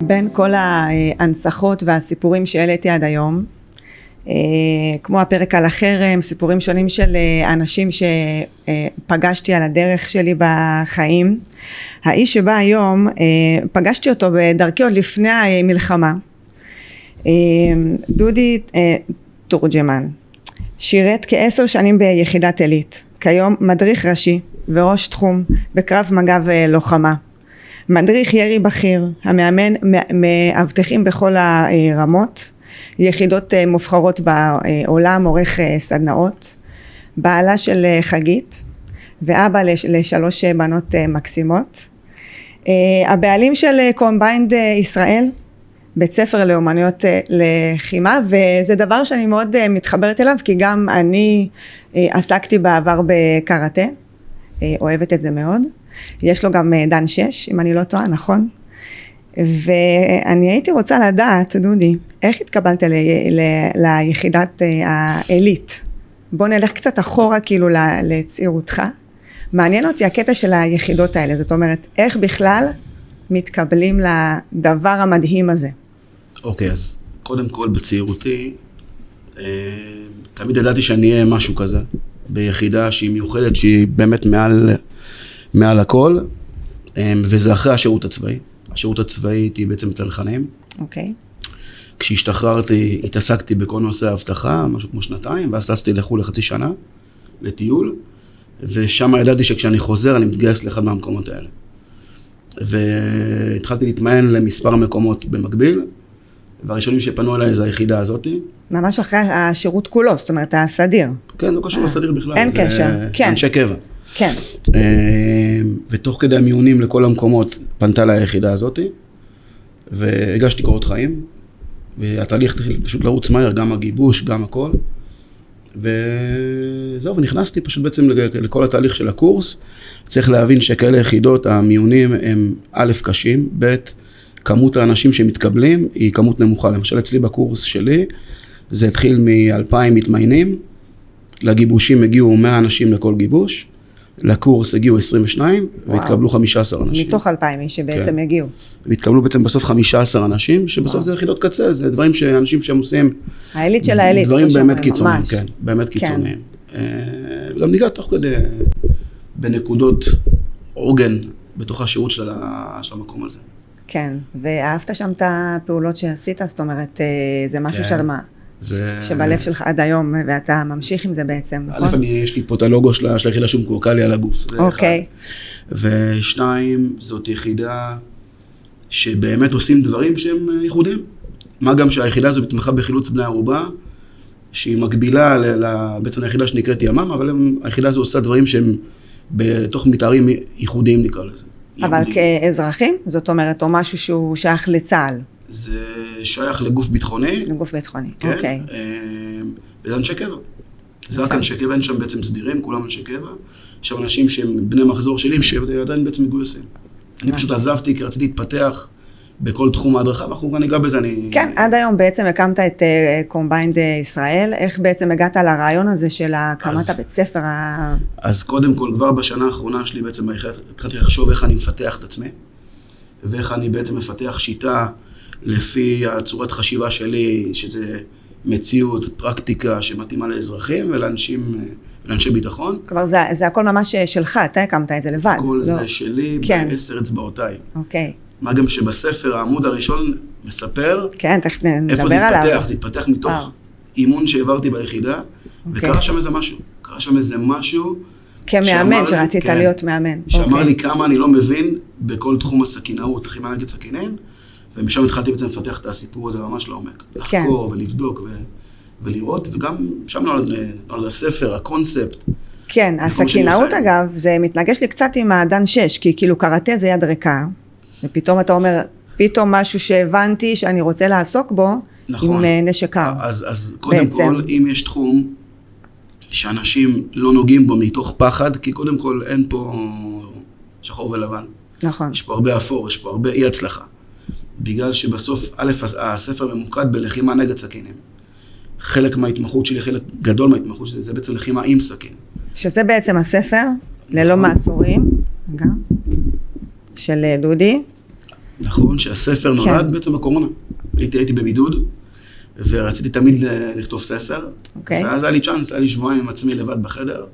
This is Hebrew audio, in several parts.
בין כל ההנצחות והסיפורים שהעליתי עד היום, כמו הפרק על החרם, סיפורים שונים של אנשים שפגשתי על הדרך שלי בחיים, האיש שבא היום, פגשתי אותו בדרכי עוד לפני המלחמה, דודי תורג'מן, שירת כ10 שנים ביחידת עילית, כיום מדריך ראשי וראש תחום בקרב מג"ב לוחמה, מדריך ירי בכיר, המאמן מאבטחים בכל הרמות, יחידות מובחרות בעולם, עורך סדנאות, בעלה של חגית ואבא ל3 בנות מקסימות, הבעלים של קומביינד ישראל, בית ספר לאומנויות לחימה, וזה דבר שאני מאוד מתחברת אליו, כי גם אני עסקתי בעבר בקראטה, אוהבת את זה מאוד, יש לו גם דן 6, אם אני לא טועה, נכון? ואני הייתי רוצה לדעת, דודי, איך התקבלת ליחידת העילית? בוא נלך קצת אחורה כאילו לצעירותך. מעניין אותי הקטע של היחידות האלה, זאת אומרת, איך בכלל מתקבלים לדבר המדהים הזה? אוקיי, אז קודם כל בצעירותי, תמיד ידעתי שאני אהיה משהו כזה, ביחידה שהיא מיוחדת, שהיא באמת מעל הכל, וזה אחרי השירות הצבאי. השירות הצבאי הייתי בעצם צנחנים. אוקיי. כשהשתחררתי, התעסקתי בכל נושא האבטחה, משהו כמו 2 ואז טסתי לחו"ל לחצי שנה, לטיול, ושם ידעתי שכשאני חוזר, אני מתגייס לאחד מהמקומות האלה. והתחלתי להתמיין למספר מקומות במקביל, והראשונים שפנו אליי זה היחידה הזאת. ממש אחרי השירות כולו, זאת אומרת, הסדיר. כן, לא קשור לסדיר בכלל. אין קשר, כן. אנשי קבע. כן. ותוך כדי המיונים לכל המקומות פנתה לה היחידה הזאת, והגשתי קורות חיים, והתהליך התחיל פשוט לרוץ מהר, גם הגיבוש, גם הכל, וזהו, ונכנסתי פשוט בעצם לכל התהליך של הקורס. צריך להבין שכאלה יחידות, המיונים הם א' קשים, ב' כמות האנשים שמתקבלים היא כמות נמוכה. למשל אצלי בקורס שלי, זה התחיל מ-2,000 מתמיינים, לגיבושים הגיעו 100 אנשים לכל גיבוש, לקורס הגיעו 22, והתקבלו 15 אנשים. מתוך 2,000 איש שבעצם הגיעו. והתקבלו בעצם בסוף 15 אנשים, שבסוף זה יחידות קצה, זה דברים שאנשים שהם עושים... העילית של העילית. דברים באמת קיצוניים, כן, באמת קיצוניים. וגם ניגע תוך כדי בנקודות עוגן בתוך השירות של המקום הזה. כן, ואהבת שם את הפעולות שעשית, זאת אומרת, זה משהו של מה? שבלב שלך עד היום, ואתה ממשיך עם זה בעצם, נכון? יש לי פה את הלוגו של היחידה שהוא מקורקע לי על הגוף, זה אחד. ו2, זאת יחידה שבאמת עושים דברים שהם ייחודיים. מה גם שהיחידה הזו מתמחה בחילוץ בני ערובה, שהיא מקבילה בעצם היחידה שנקראת ימ"מ, אבל היחידה הזו עושה דברים שהם בתוך מתארים ייחודיים נקרא לזה. אבל כאזרחים? זאת אומרת, או משהו שהוא שייך לצה"ל? זה שייך לגוף ביטחוני. לגוף ביטחוני, כן, אוקיי. וזה אנשי קבע. זה רק אנשי קבע, אין שם בעצם סדירים, כולם אנשי קבע. יש שם אנשים שהם בני מחזור שלי, שעדיין בעצם מגויסים. אני פשוט עזבתי כי רציתי להתפתח בכל תחום ההדרכה, ואנחנו גם ניגע בזה. כן, עד היום בעצם הקמת את קומביינד ישראל. איך בעצם הגעת לרעיון הזה של הקמת הבית ספר? אז קודם כל, כבר בשנה האחרונה שלי בעצם התחלתי לחשוב איך אני מפתח את עצמי, ואיך אני בעצם מפתח שיטה לפי הצורת חשיבה שלי, שזה מציאות, פרקטיקה שמתאימה לאזרחים ולאנשי ביטחון. כבר זה הכל ממש שלך, אתה הקמת את זה לבד. הכל זה שלי ב10 אצבעותיי. אוקיי. מה גם שבספר העמוד הראשון מספר תכף נדבר איפה זה עליו. התפתח. זה התפתח מתוך אימון שהעברתי ביחידה, וקרה שם איזה משהו. קרה שם איזה משהו כמאמן, שרצית להיות מאמן. שאמר לי כמה אני לא מבין בכל תחום הסכינאות, לחימה נגד סכינים, ומשם התחלתי בעצם לפתח את הסיפור הזה ממש לעומק. לחקור ולבדוק ולראות, וגם שם נולד הספר, הקונספט. כן, הסכינאות אגב, זה מתנגש לי קצת עם הדן 6, כי כאילו קראטה זה יד ריקה, ופתאום אתה אומר, פתאום משהו שהבנתי שאני רוצה לעסוק בו, עם נשק קר. אז קודם כל, אם יש תחום שאנשים לא נוגעים בו מתוך פחד, כי קודם כל אין פה שחור ולבן. נכון. יש פה הרבה אפור, יש פה הרבה אי הצלחה. בגלל שבסוף, א', הספר ממוקד בלחימה נגד סכינים. חלק מההתמחות שלי, חלק גדול מההתמחות שלי, זה בעצם לחימה עם סכין. שזה בעצם הספר, ללא מעצורים, גם, של דודי. נכון, שהספר נולד בעצם בקורונה. הייתי בבידוד, ורציתי תמיד לכתוב ספר, ואז היה לי צ'אנס, היה לי שבועיים עם עצמי לבד בחדר,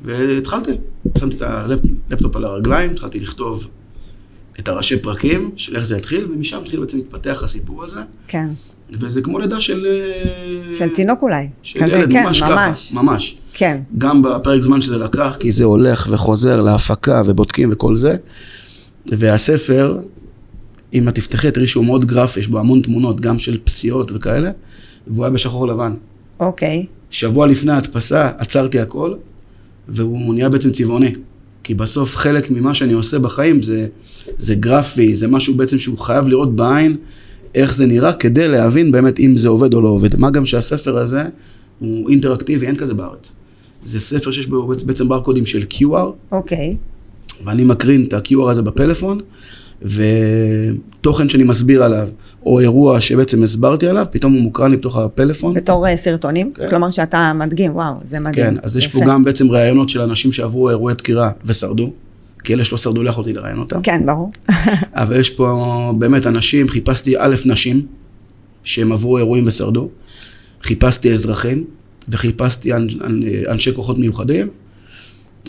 והתחלתי, שמתי את הלפטופ על הרגליים, התחלתי לכתוב את הראשי פרקים של איך זה התחיל, ומשם התחיל בעצם להתפתח הסיפור הזה. כן. וזה כמו לידה של תינוק אולי. של ילד, כן, ממש ככה, ממש. כן. גם בפרק זמן שזה לקח, כי זה הולך וחוזר להפקה ובודקים וכל זה. והספר, אם את תפתחי, תראי שהוא מאוד גרפי, יש בו המון תמונות, גם של פציעות וכאלה, והוא היה בשחור לבן. אוקיי. שבוע לפני ההדפסה, עצרתי הכל, והוא נהיה בעצם צבעוני. כי בסוף חלק ממה שאני עושה בחיים זה גרפי, זה משהו בעצם שהוא חייב לראות בעין, איך זה נראה, כדי להבין באמת אם זה עובד או לא עובד. מה גם שהספר הזה הוא אינטראקטיבי, אין כזה בארץ. זה ספר שיש בו בעצם ברקודים של QR. אוקיי. ואני מקרין את ה-QR הזה בפלאפון, ותוכן שאני מסביר עליו, או אירוע שבעצם הסברתי עליו, פתאום הוא מוקרן לי בתוך הפלאפון. בתור סרטונים? כן. כלומר שאתה מדגים, וואו, זה מדהים. כן, אז יש פה גם בעצם ראיונות של אנשים שעברו אירועי דקירה ושרדו, כי אלה שלא שרדו, לא יכולתי לראיין אותם. כן, ברור. אבל יש פה באמת אנשים, חיפשתי נשים שהם עברו אירועים ושרדו, חיפשתי אזרחים, וחיפשתי אנשי כוחות מיוחדים,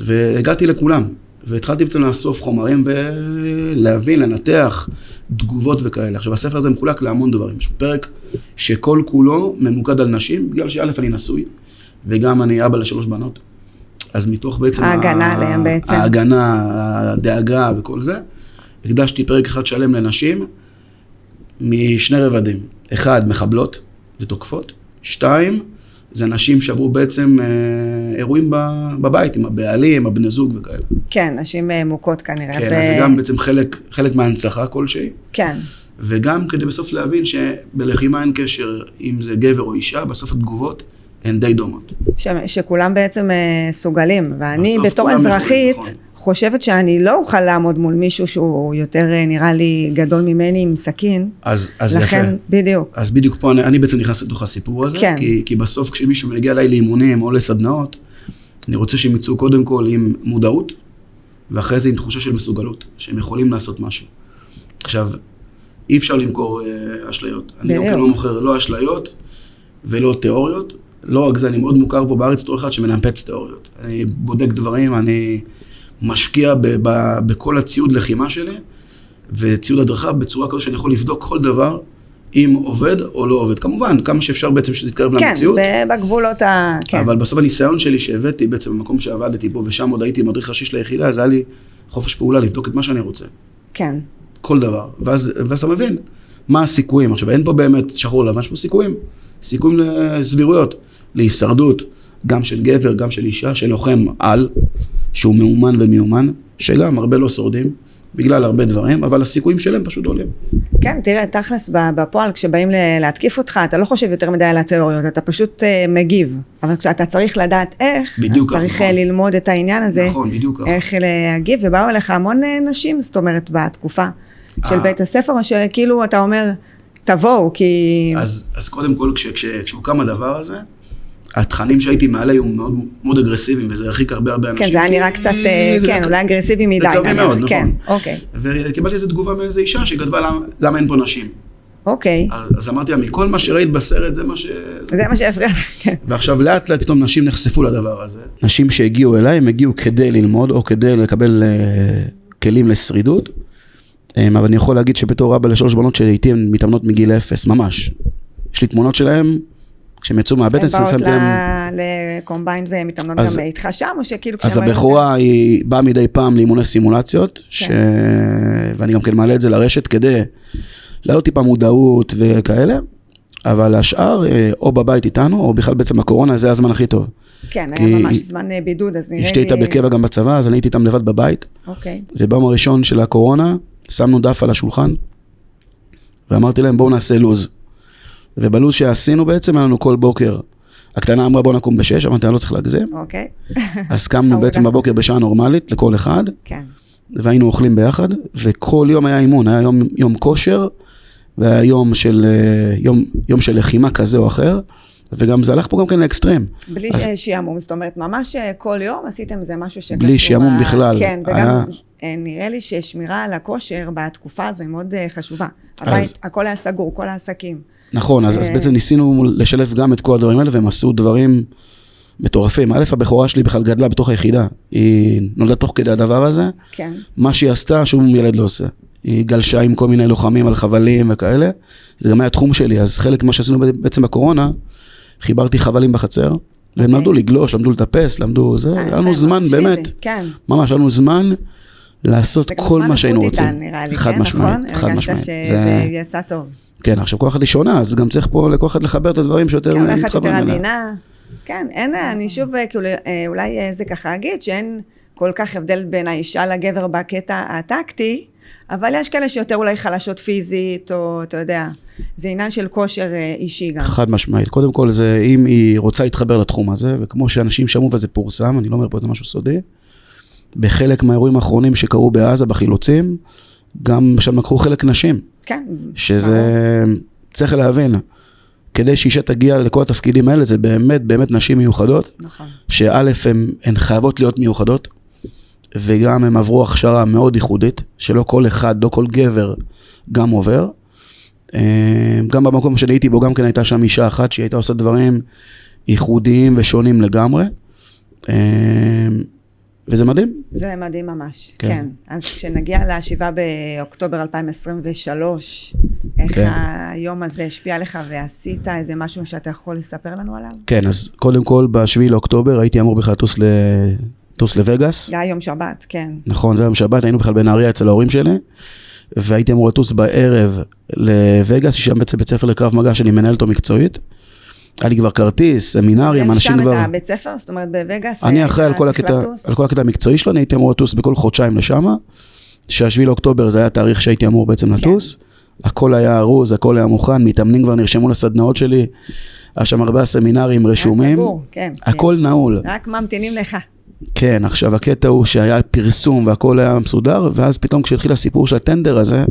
והגעתי לכולם. והתחלתי בעצם לאסוף חומרים ולהבין, לנתח תגובות וכאלה. עכשיו, הספר הזה מחולק להמון דברים. יש פרק שכל כולו ממוקד על נשים, בגלל שא' אני נשוי, וגם אני אבא ל3 בנות. אז מתוך בעצם ההגנה עליהם בעצם. ההגנה, הדאגה וכל זה, הקדשתי פרק אחד שלם לנשים, משני רבדים. 1, מחבלות ותוקפות. 2, זה נשים שעברו בעצם אירועים בבית, עם הבעלים, הבני זוג וכאלה. כן, נשים מוכות כנראה. כן, אז זה גם בעצם חלק מההנצחה כלשהי. כן. וגם כדי בסוף להבין שבלחימה אין קשר אם זה גבר או אישה, בסוף התגובות הן די דומות. שכולם בעצם סוגלים, ואני בתור כולם אזרחית נכון. חושבת שאני לא אוכל לעמוד מול מישהו שהוא יותר נראה לי גדול ממני עם סכין. אז לכן, יפה. בדיוק. אז בדיוק פה אני בעצם נכנס לתוך הסיפור הזה, כן. כי בסוף כשמישהו מגיע אליי לאימונים או לסדנאות, אני רוצה שהם יצאו קודם כל עם מודעות, ואחרי זה עם תחושה של מסוגלות, שהם יכולים לעשות משהו. עכשיו, אי אפשר למכור אשליות. אני לא מוכר לא אשליות ולא תיאוריות. לא רק זה, אני מאוד מוכר פה בארץ תור אחד שמנפץ תיאוריות. אני בודק דברים, אני משקיע בכל הציוד לחימה שלי, וציוד הדרכה בצורה כזו שאני יכול לבדוק כל דבר, אם עובד או לא עובד. כמובן, כמה שאפשר בעצם שזה יתקרב למציאות. כן, בגבולות כן. אבל בסוף הניסיון שלי שהבאתי בעצם במקום שעבדתי בו, ושם עוד הייתי מדריך ראשי של היחידה, אז היה לי חופש פעולה לבדוק את מה שאני רוצה. כן. כל דבר. ואז אתה מבין מה הסיכויים. עכשיו, אין פה באמת שחור לבן, יש פה סיכויים. סיכויים לסבירויות, להישרדות, גם של גבר, גם של אישה, של לוחם על, שהוא מאומן ומיומן, שגם הרבה לא שורדים, בגלל הרבה דברים, אבל הסיכויים שלהם פשוט עולים. כן, תראה, תכלס בפועל, כשבאים להתקיף אותך, אתה לא חושב יותר מדי על התיאוריות, אתה פשוט מגיב. אבל כשאתה צריך לדעת איך, אז צריך ללמוד את העניין הזה, נכון, בדיוק. איך להגיב, ובאו אליך המון נשים, זאת אומרת, בתקופה של בית הספר, או שכאילו אתה אומר, תבואו, כי... אז קודם כל, כשהוקם הדבר הזה, התכנים שהייתי מעלה היו מאוד, מאוד אגרסיביים, וזה הרחיק הרבה אנשים. כן, זה היה נראה קצת, כן, אולי אגרסיבי מדי. זה קרבי מאוד, נכון. כן, אוקיי. וקיבלתי איזו תגובה מאיזו אישה שכתבה למה אין פה נשים. אוקיי. אז אמרתי לה, מכל מה שראית בסרט, זה מה זה מה שהפריע, כן. ועכשיו לאט לאט פתאום נשים נחשפו לדבר הזה. נשים שהגיעו אליי, הם הגיעו כדי ללמוד, או כדי לקבל כלים לשרידות. אבל אני יכול להגיד שבתור אבא ל3 בנות שאיתי הן מתאמנות מגיל 0, ממש. יש לי תמונות שלהם, כשהם יצאו מהבטן, שמתי להם... הן באות לקומביינד ומתאמנות גם איתך שם, או שכאילו אז הבחורה היא באה מדי פעם לאימוני סימולציות, ואני גם כן מעלה את זה לרשת כדי להעלות טיפה מודעות וכאלה, אבל השאר או בבית איתנו, או בכלל בעצם הקורונה, זה הזמן הכי טוב. כן, היה ממש זמן בידוד, אז נראה לי... אשתי הייתה בקבע גם בצבא, אז אני הייתי איתם לבד בבית. אוקיי. וביום הראשון של הקורונה, שמנו דף על השולחן, ואמרתי להם, בואו נעשה לוז. ובלוז שעשינו בעצם, היה לנו כל בוקר. הקטנה אמרה, בואו נקום ב6, אמרתי, אני לא צריך להגזים. אוקיי. אז קמנו בעצם בבוקר בשעה נורמלית, לכל אחד. כן. והיינו אוכלים ביחד, וכל יום היה אימון, היה יום כושר, והיה יום של לחימה כזה או אחר, וגם זה הלך פה גם כן לאקסטרים. בלי שיעמום, זאת אומרת, ממש כל יום עשיתם זה משהו שקשור. בלי שיעמום בכלל. כן, וגם נראה לי ששמירה על הכושר בתקופה הזו היא מאוד חשובה. הבית, הכל היה סגור, כל העסקים. נכון, אז בעצם ניסינו לשלב גם את כל הדברים האלה, והם עשו דברים מטורפים. א', הבכורה שלי בכלל גדלה בתוך היחידה. היא נולדה תוך כדי הדבר הזה. כן. מה שהיא עשתה, שום ילד לא עושה. היא גלשה עם כל מיני לוחמים על חבלים וכאלה. זה גם היה התחום שלי, אז חלק מה שעשינו בעצם בקורונה, חיברתי חבלים בחצר, והם למדו לגלוש, למדו לטפס, למדו זה, היה לנו זמן באמת, ממש היה לנו זמן לעשות כל מה שהיינו רוצים. חד משמעית, חד משמעית. שזה יצא טוב. כן, עכשיו כל אחד היא שונה, אז גם צריך פה לכל אחד לחבר את הדברים שיותר מתחברים אליה. כן, אין, אני שוב, אולי זה ככה אגיד, שאין כל כך הבדל בין האישה לגבר בקטע הטקטי, אבל יש כאלה שיותר אולי חלשות פיזית, או אתה יודע, זה עניין של כושר אישי גם. חד משמעית. קודם כל זה, אם היא רוצה להתחבר לתחום הזה, וכמו שאנשים שמעו וזה פורסם, אני לא אומר פה זה משהו סודי, בחלק מהאירועים האחרונים שקרו בעזה, בחילוצים, גם שם לקחו חלק נשים. כן. שזה, צריך להבין, כדי שאישה תגיע לכל התפקידים האלה, זה באמת, באמת נשים מיוחדות. נכון. שא' הן חייבות להיות מיוחדות, וגם הם עברו הכשרה מאוד ייחודית, שלא כל אחד, לא כל גבר גם עובר. גם במקום שאני הייתי בו, גם כן הייתה שם אישה אחת, שהיא הייתה עושה דברים ייחודיים ושונים לגמרי. וזה מדהים. זה מדהים ממש, כן. אז כשנגיע ל7 באוקטובר 2023, איך היום הזה השפיע עליך ועשית איזה משהו שאתה יכול לספר לנו עליו? כן, אז קודם כל ב7 לאוקטובר הייתי אמור בכלל טוס לווגאס. זה היה יום שבת, כן. נכון, זה היה יום שבת, היינו בכלל בנהריה אצל ההורים שלי, והייתי אמור לטוס בערב לווגאס, שם בעצם בית ספר לקרב מגע שאני מנהל אותו מקצועית. היה לי כבר כרטיס, סמינרים, אנשים כבר... שם את הבית ספר? זאת אומרת בווגאס... אני אחראי על כל הקטע המקצועי שלו, אני הייתי אמור לטוס בכל חודשיים לשם, שה7 לאוקטובר זה היה התאריך שהייתי אמור בעצם לטוס, הכל היה ארוז, הכל היה מוכן, מתאמנים כבר נרשמו לסדנאות שלי, היה שם 4 סמינרים רשומים, הכל נעול. רק ממתינים לך. כן, עכשיו הקטע הוא שהיה פרסום והכל היה מסודר, ואז פתאום כשהתחיל הסיפור של הטנדר הזה,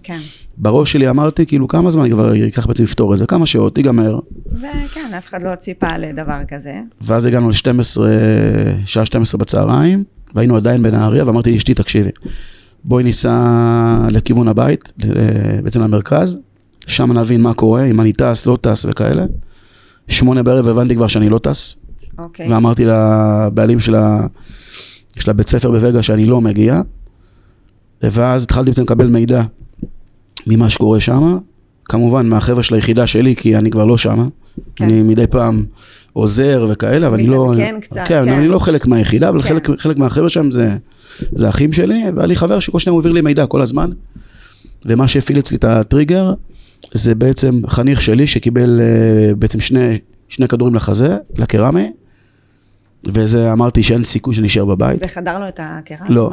כן. בראש שלי אמרתי, כאילו כמה זמן כבר ייקח בעצם לפתור את זה, כמה שעות, ייגמר. וכן, אף אחד לא ציפה לדבר כזה. ואז הגענו שעה 12 בצהריים, והיינו עדיין בנהריה, ואמרתי לאשתי, תקשיבי, בואי ניסע לכיוון הבית, בעצם למרכז, שם נבין מה קורה, אם אני טס, לא טס וכאלה. 8 בערב הבנתי כבר שאני לא טס, ואמרתי לבעלים של הבית ספר בווגאס שאני לא מגיע, ואז התחלתי בעצם לקבל מידע ממה שקורה שם, כמובן מהחבר'ה של היחידה שלי, כי אני כבר לא שם, אני מדי פעם עוזר וכאלה, אבל אני לא, אני לא חלק מהיחידה, אבל חלק מהחבר'ה שם זה אחים שלי, והיה לי חבר שכל שניים העביר לי מידע כל הזמן, ומה שהפעיל אצלי את הטריגר, זה בעצם חניך שלי שקיבל בעצם שני כדורים לחזה, לקרמי, וזה אמרתי שאין סיכוי שנשאר בבית. זה חדר לו את הקרמי? לא.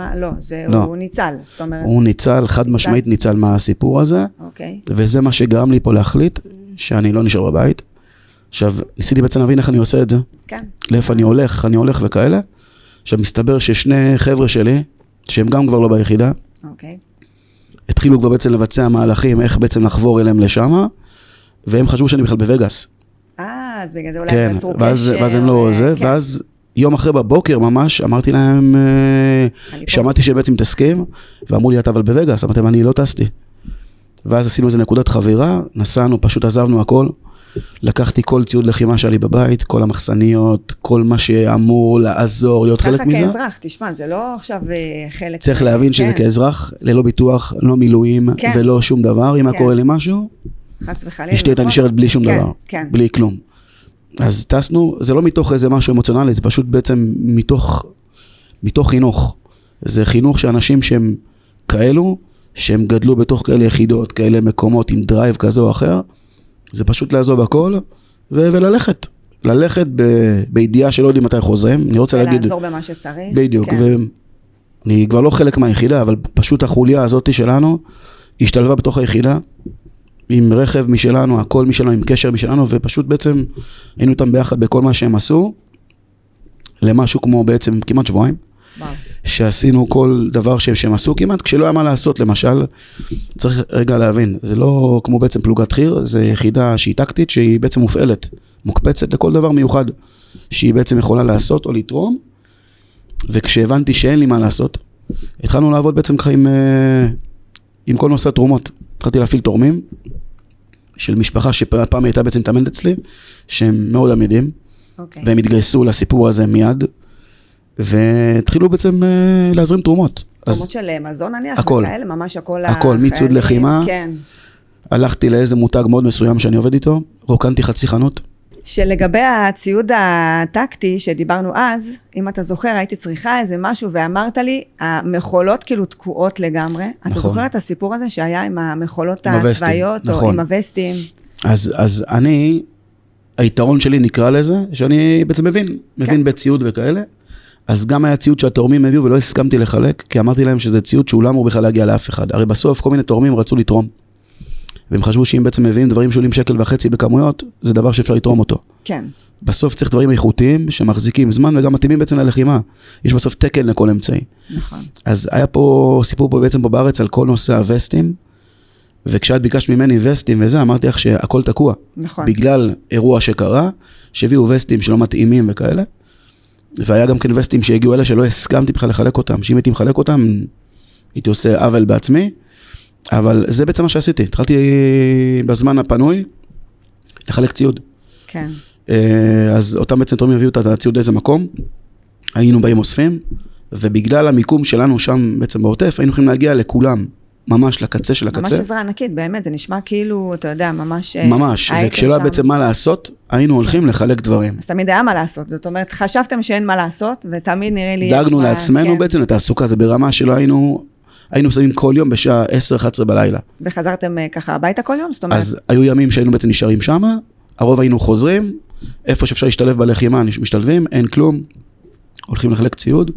לא, הוא ניצל, זאת אומרת. הוא ניצל, חד משמעית ניצל מהסיפור הזה, וזה מה שגרם לי פה להחליט, שאני לא נשאר בבית. עכשיו, ניסיתי בעצם להבין איך אני עושה את זה. כן. לאיפה אני הולך וכאלה. עכשיו, מסתבר ששני חבר'ה שלי, שהם גם כבר לא ביחידה, התחילו כבר בעצם לבצע מהלכים, איך בעצם לחבור אליהם לשם, והם חשבו שאני בכלל בווגאס. אז בגלל זה אולי יצרו קשר. ואז הם לא זה, ואז יום אחרי בבוקר ממש, אמרתי להם, שמעתי שהם בעצם מתעסקים, ואמרו לי, אתה אבל בווגאס, אמרתי להם, אני לא טסתי. ואז עשינו איזה נקודת חבירה, נסענו, פשוט עזבנו הכל, לקחתי כל ציוד לחימה שלי בבית, כל המחסניות, כל מה שאמור לעזור, להיות חלק מזה. ככה כאזרח, תשמע, זה לא עכשיו חלק... צריך להבין שזה כאזרח, ללא ביטוח, לא מילואים, ולא שום דבר, אם קורה לי משהו, חס וחלילה. אשתי הייתה נשארת בלי שום דבר, בלי כלום. אז טסנו, זה לא מתוך איזה משהו אמוציונלי, זה פשוט בעצם מתוך חינוך. זה חינוך שאנשים שהם כאלו, שהם גדלו בתוך כאלה יחידות, כאלה מקומות עם דרייב כזה או אחר, זה פשוט לעזוב הכל וללכת. ללכת בידיעה שלא יודעים מתי חוזרים. אני רוצה להגיד... ולעזור במה שצריך. בדיוק. ואני כבר לא חלק מהיחידה, אבל פשוט החוליה הזאת שלנו, השתלבה בתוך היחידה, עם רכב משלנו, הכל משלנו, עם קשר משלנו, ופשוט בעצם היינו איתם ביחד בכל מה שהם עשו, למשהו כמו בעצם כמעט שבועיים. שעשינו כל דבר שהם עשו כמעט, כשלא היה מה לעשות, למשל, צריך רגע להבין, זה לא כמו בעצם פלוגת חי"ר, זה יחידה שהיא טקטית, שהיא בעצם מופעלת, מוקפצת לכל דבר מיוחד, שהיא בעצם יכולה לעשות או לתרום, וכשהבנתי שאין לי מה לעשות, התחלנו לעבוד בעצם עם כל נושא התרומות, התחלתי להפעיל תורמים, של משפחה שפעם הייתה בעצם תאמנת אצלי, שהם מאוד עמידים, והם התגייסו לסיפור הזה מיד, והתחילו בעצם להזרים תרומות. תרומות של מזון נניח? הכל. וכאלה, ממש הכל, מציוד לחימה. כן. הלכתי לאיזה מותג מאוד מסוים שאני עובד איתו, רוקנתי חצי חנות. שלגבי הציוד הטקטי שדיברנו אז, אם אתה זוכר, הייתי צריכה איזה משהו, ואמרת לי, המכולות כאילו תקועות לגמרי. נכון. אתה זוכר את הסיפור הזה שהיה עם המכולות עם הצבאיות, נכון. או עם הווסטים? אז אני, היתרון שלי נקרא לזה, שאני בעצם מבין בציוד וכאלה, אז גם היה ציוד שהתורמים הביאו ולא הסכמתי לחלק, כי אמרתי להם שזה ציוד שהוא לא אמור בכלל להגיע לאף אחד. הרי בסוף כל מיני תורמים רצו לתרום. והם חשבו שאם בעצם מביאים דברים שעולים 1.5 שקל בכמויות, זה דבר שאפשר לתרום אותו. כן. בסוף צריך דברים איכותיים שמחזיקים זמן וגם מתאימים בעצם ללחימה. יש בסוף תקן לכל אמצעי. נכון. אז היה פה סיפור פה בעצם פה בארץ על כל נושא הווסטים, וכשאת ביקשת ממני וסטים וזה, אמרתי לך שהכל תקוע. נכון. בגלל אירוע שקרה, שהביאו וסטים שלא מתאימים וכאלה, והיה גם כן וסטים שהגיעו אלה שלא הסכמתי בכלל לחלק אותם, שאם הייתי מחלק אותם, הייתי עושה עוול בעצמי, אבל זה בעצם מה שעשיתי. התחלתי בזמן הפנוי לחלק ציוד. כן. אז אותם בעצם תורמים הביאו את הציוד לאיזה מקום, היינו באים אוספים, ובגלל המיקום שלנו שם בעצם בעוטף, היינו יכולים להגיע לכולם, ממש לקצה של הקצה. ממש עזרה ענקית, באמת, זה נשמע כאילו, אתה יודע, ממש... ממש, זה כשלא היה בעצם מה לעשות, היינו הולכים לחלק דברים. אז תמיד היה מה לעשות, זאת אומרת, חשבתם שאין מה לעשות, ותמיד נראה לי... דאגנו לעצמנו בעצם לתעסוקה, זה ברמה שלא היינו שמים כל יום בשעה 10-11 בלילה. וחזרתם ככה הביתה כל יום? זאת אומרת... אז היו ימים שהיינו בעצם נשארים שם, הרוב היינו חוזרים, איפה שאפשר להשתלב בלחימה, משתלבים, אין כלום, הולכים לחלק ציוד.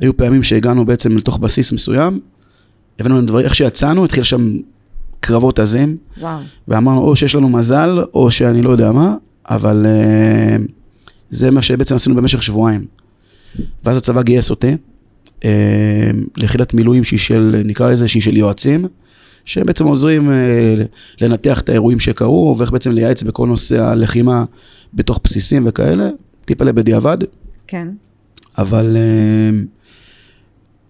היו פעמים שהגענו בעצם לתוך בסיס מסוים, הבאנו לדברים, איך שיצאנו, התחיל שם קרבות עזים, וואו. ואמרנו, או שיש לנו מזל, או שאני לא יודע מה, אבל זה מה שבעצם עשינו במשך שבועיים. ואז הצבא גייס אותי, ליחידת מילואים שהיא של, נקרא לזה, שהיא של יועצים, שהם בעצם עוזרים לנתח את האירועים שקרו, ואיך בעצם לייעץ בכל נושא הלחימה בתוך בסיסים וכאלה, טיפה בדיעבד. כן. אבל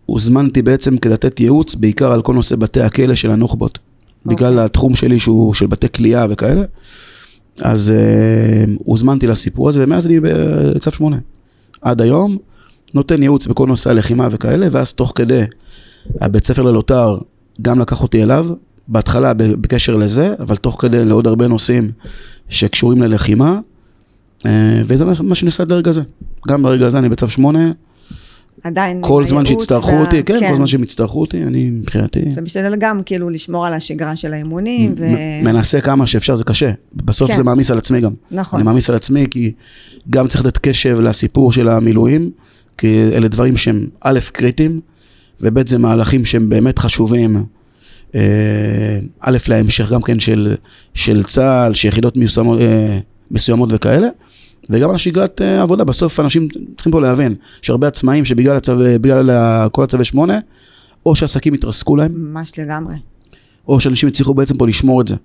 הוזמנתי בעצם כדי לתת ייעוץ, בעיקר על כל נושא בתי הכלא של הנוח'בות, בגלל התחום שלי שהוא של בתי כליאה וכאלה, אז הוזמנתי לסיפור הזה, ומאז אני בצו 8. עד היום, נותן ייעוץ בכל נושא הלחימה וכאלה, ואז תוך כדי הבית ספר ללוטר גם לקח אותי אליו, בהתחלה בקשר לזה, אבל תוך כדי לעוד הרבה נושאים שקשורים ללחימה, וזה מה שאני עושה עד לרגע הזה. גם ברגע הזה אני בצו 8, עדיין כל זמן שיצטרכו אותי, כן, כל זמן שיצטרכו אותי, אני מבחינתי. אתה משתדל גם כאילו לשמור על השגרה של האימונים. מנסה כמה שאפשר, זה קשה. בסוף זה מאמיס על עצמי גם. נכון. אני מאמיס על עצמי, כי גם צריך לתת קשב לסיפור של המילואים, כי אלה דברים שהם א' קריטיים, וב' זה מהלכים שהם באמת חשובים, א' להמשך גם כן של צה"ל, שיחידות מסוימות וכאלה, וגם על שגרת עבודה. בסוף אנשים צריכים פה להבין, שהרבה עצמאים שבגלל כל הצווי 8, או שעסקים יתרסקו להם, ממש לגמרי. או שאנשים יצליחו בעצם פה לשמור את זה,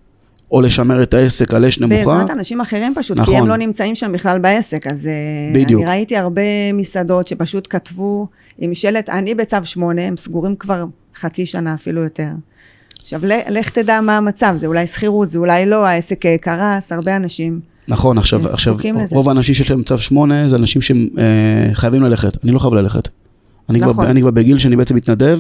או לשמר את העסק על אש נמוכה. בעזרת אנשים אחרים פשוט, נכון. כי הם לא נמצאים שם בכלל בעסק, אז בדיוק. אני ראיתי הרבה מסעדות שפשוט כתבו עם שלט, אני בצו 8, הם סגורים כבר חצי שנה אפילו יותר. עכשיו, לך תדע מה המצב, זה אולי שכירות, זה אולי לא, העסק קרס, הרבה אנשים. נכון, עכשיו רוב האנשים שיש להם צו 8, זה אנשים שחייבים ללכת, אני לא חייב ללכת. נכון. אני כבר בגיל שאני בעצם מתנדב,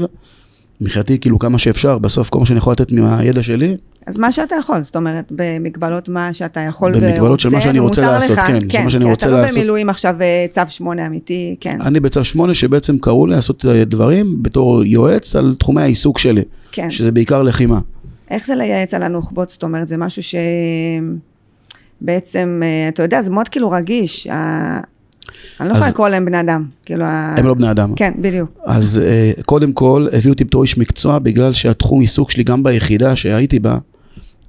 מבחינתי כאילו כמה שאפשר, בסוף כל מה שאני יכול לתת מהידע שלי. אז מה שאתה יכול, זאת אומרת, במגבלות מה שאתה יכול במגבלות של מה שאני רוצה לעשות, כן, כן, מה שאני רוצה כי אתה לעשות. לא במילואים עכשיו צו 8 אמיתי, כן. אני בצו 8 שבעצם קראו לי לעשות דברים בתור יועץ על תחומי העיסוק שלי, כן. שזה בעיקר לחימה. איך זה לייעץ על הנוח'בות? זאת אומרת, זה משהו שבעצם, אתה יודע, זה מאוד כאילו רגיש, אני לא יכולה לקרוא להם בני אדם. הם לא בני אדם. כן, בדיוק. אז קודם כל, הביאו אותי בתור איש מקצוע, בגלל שהתחום עיסוק שלי גם ביחידה שהייתי בה,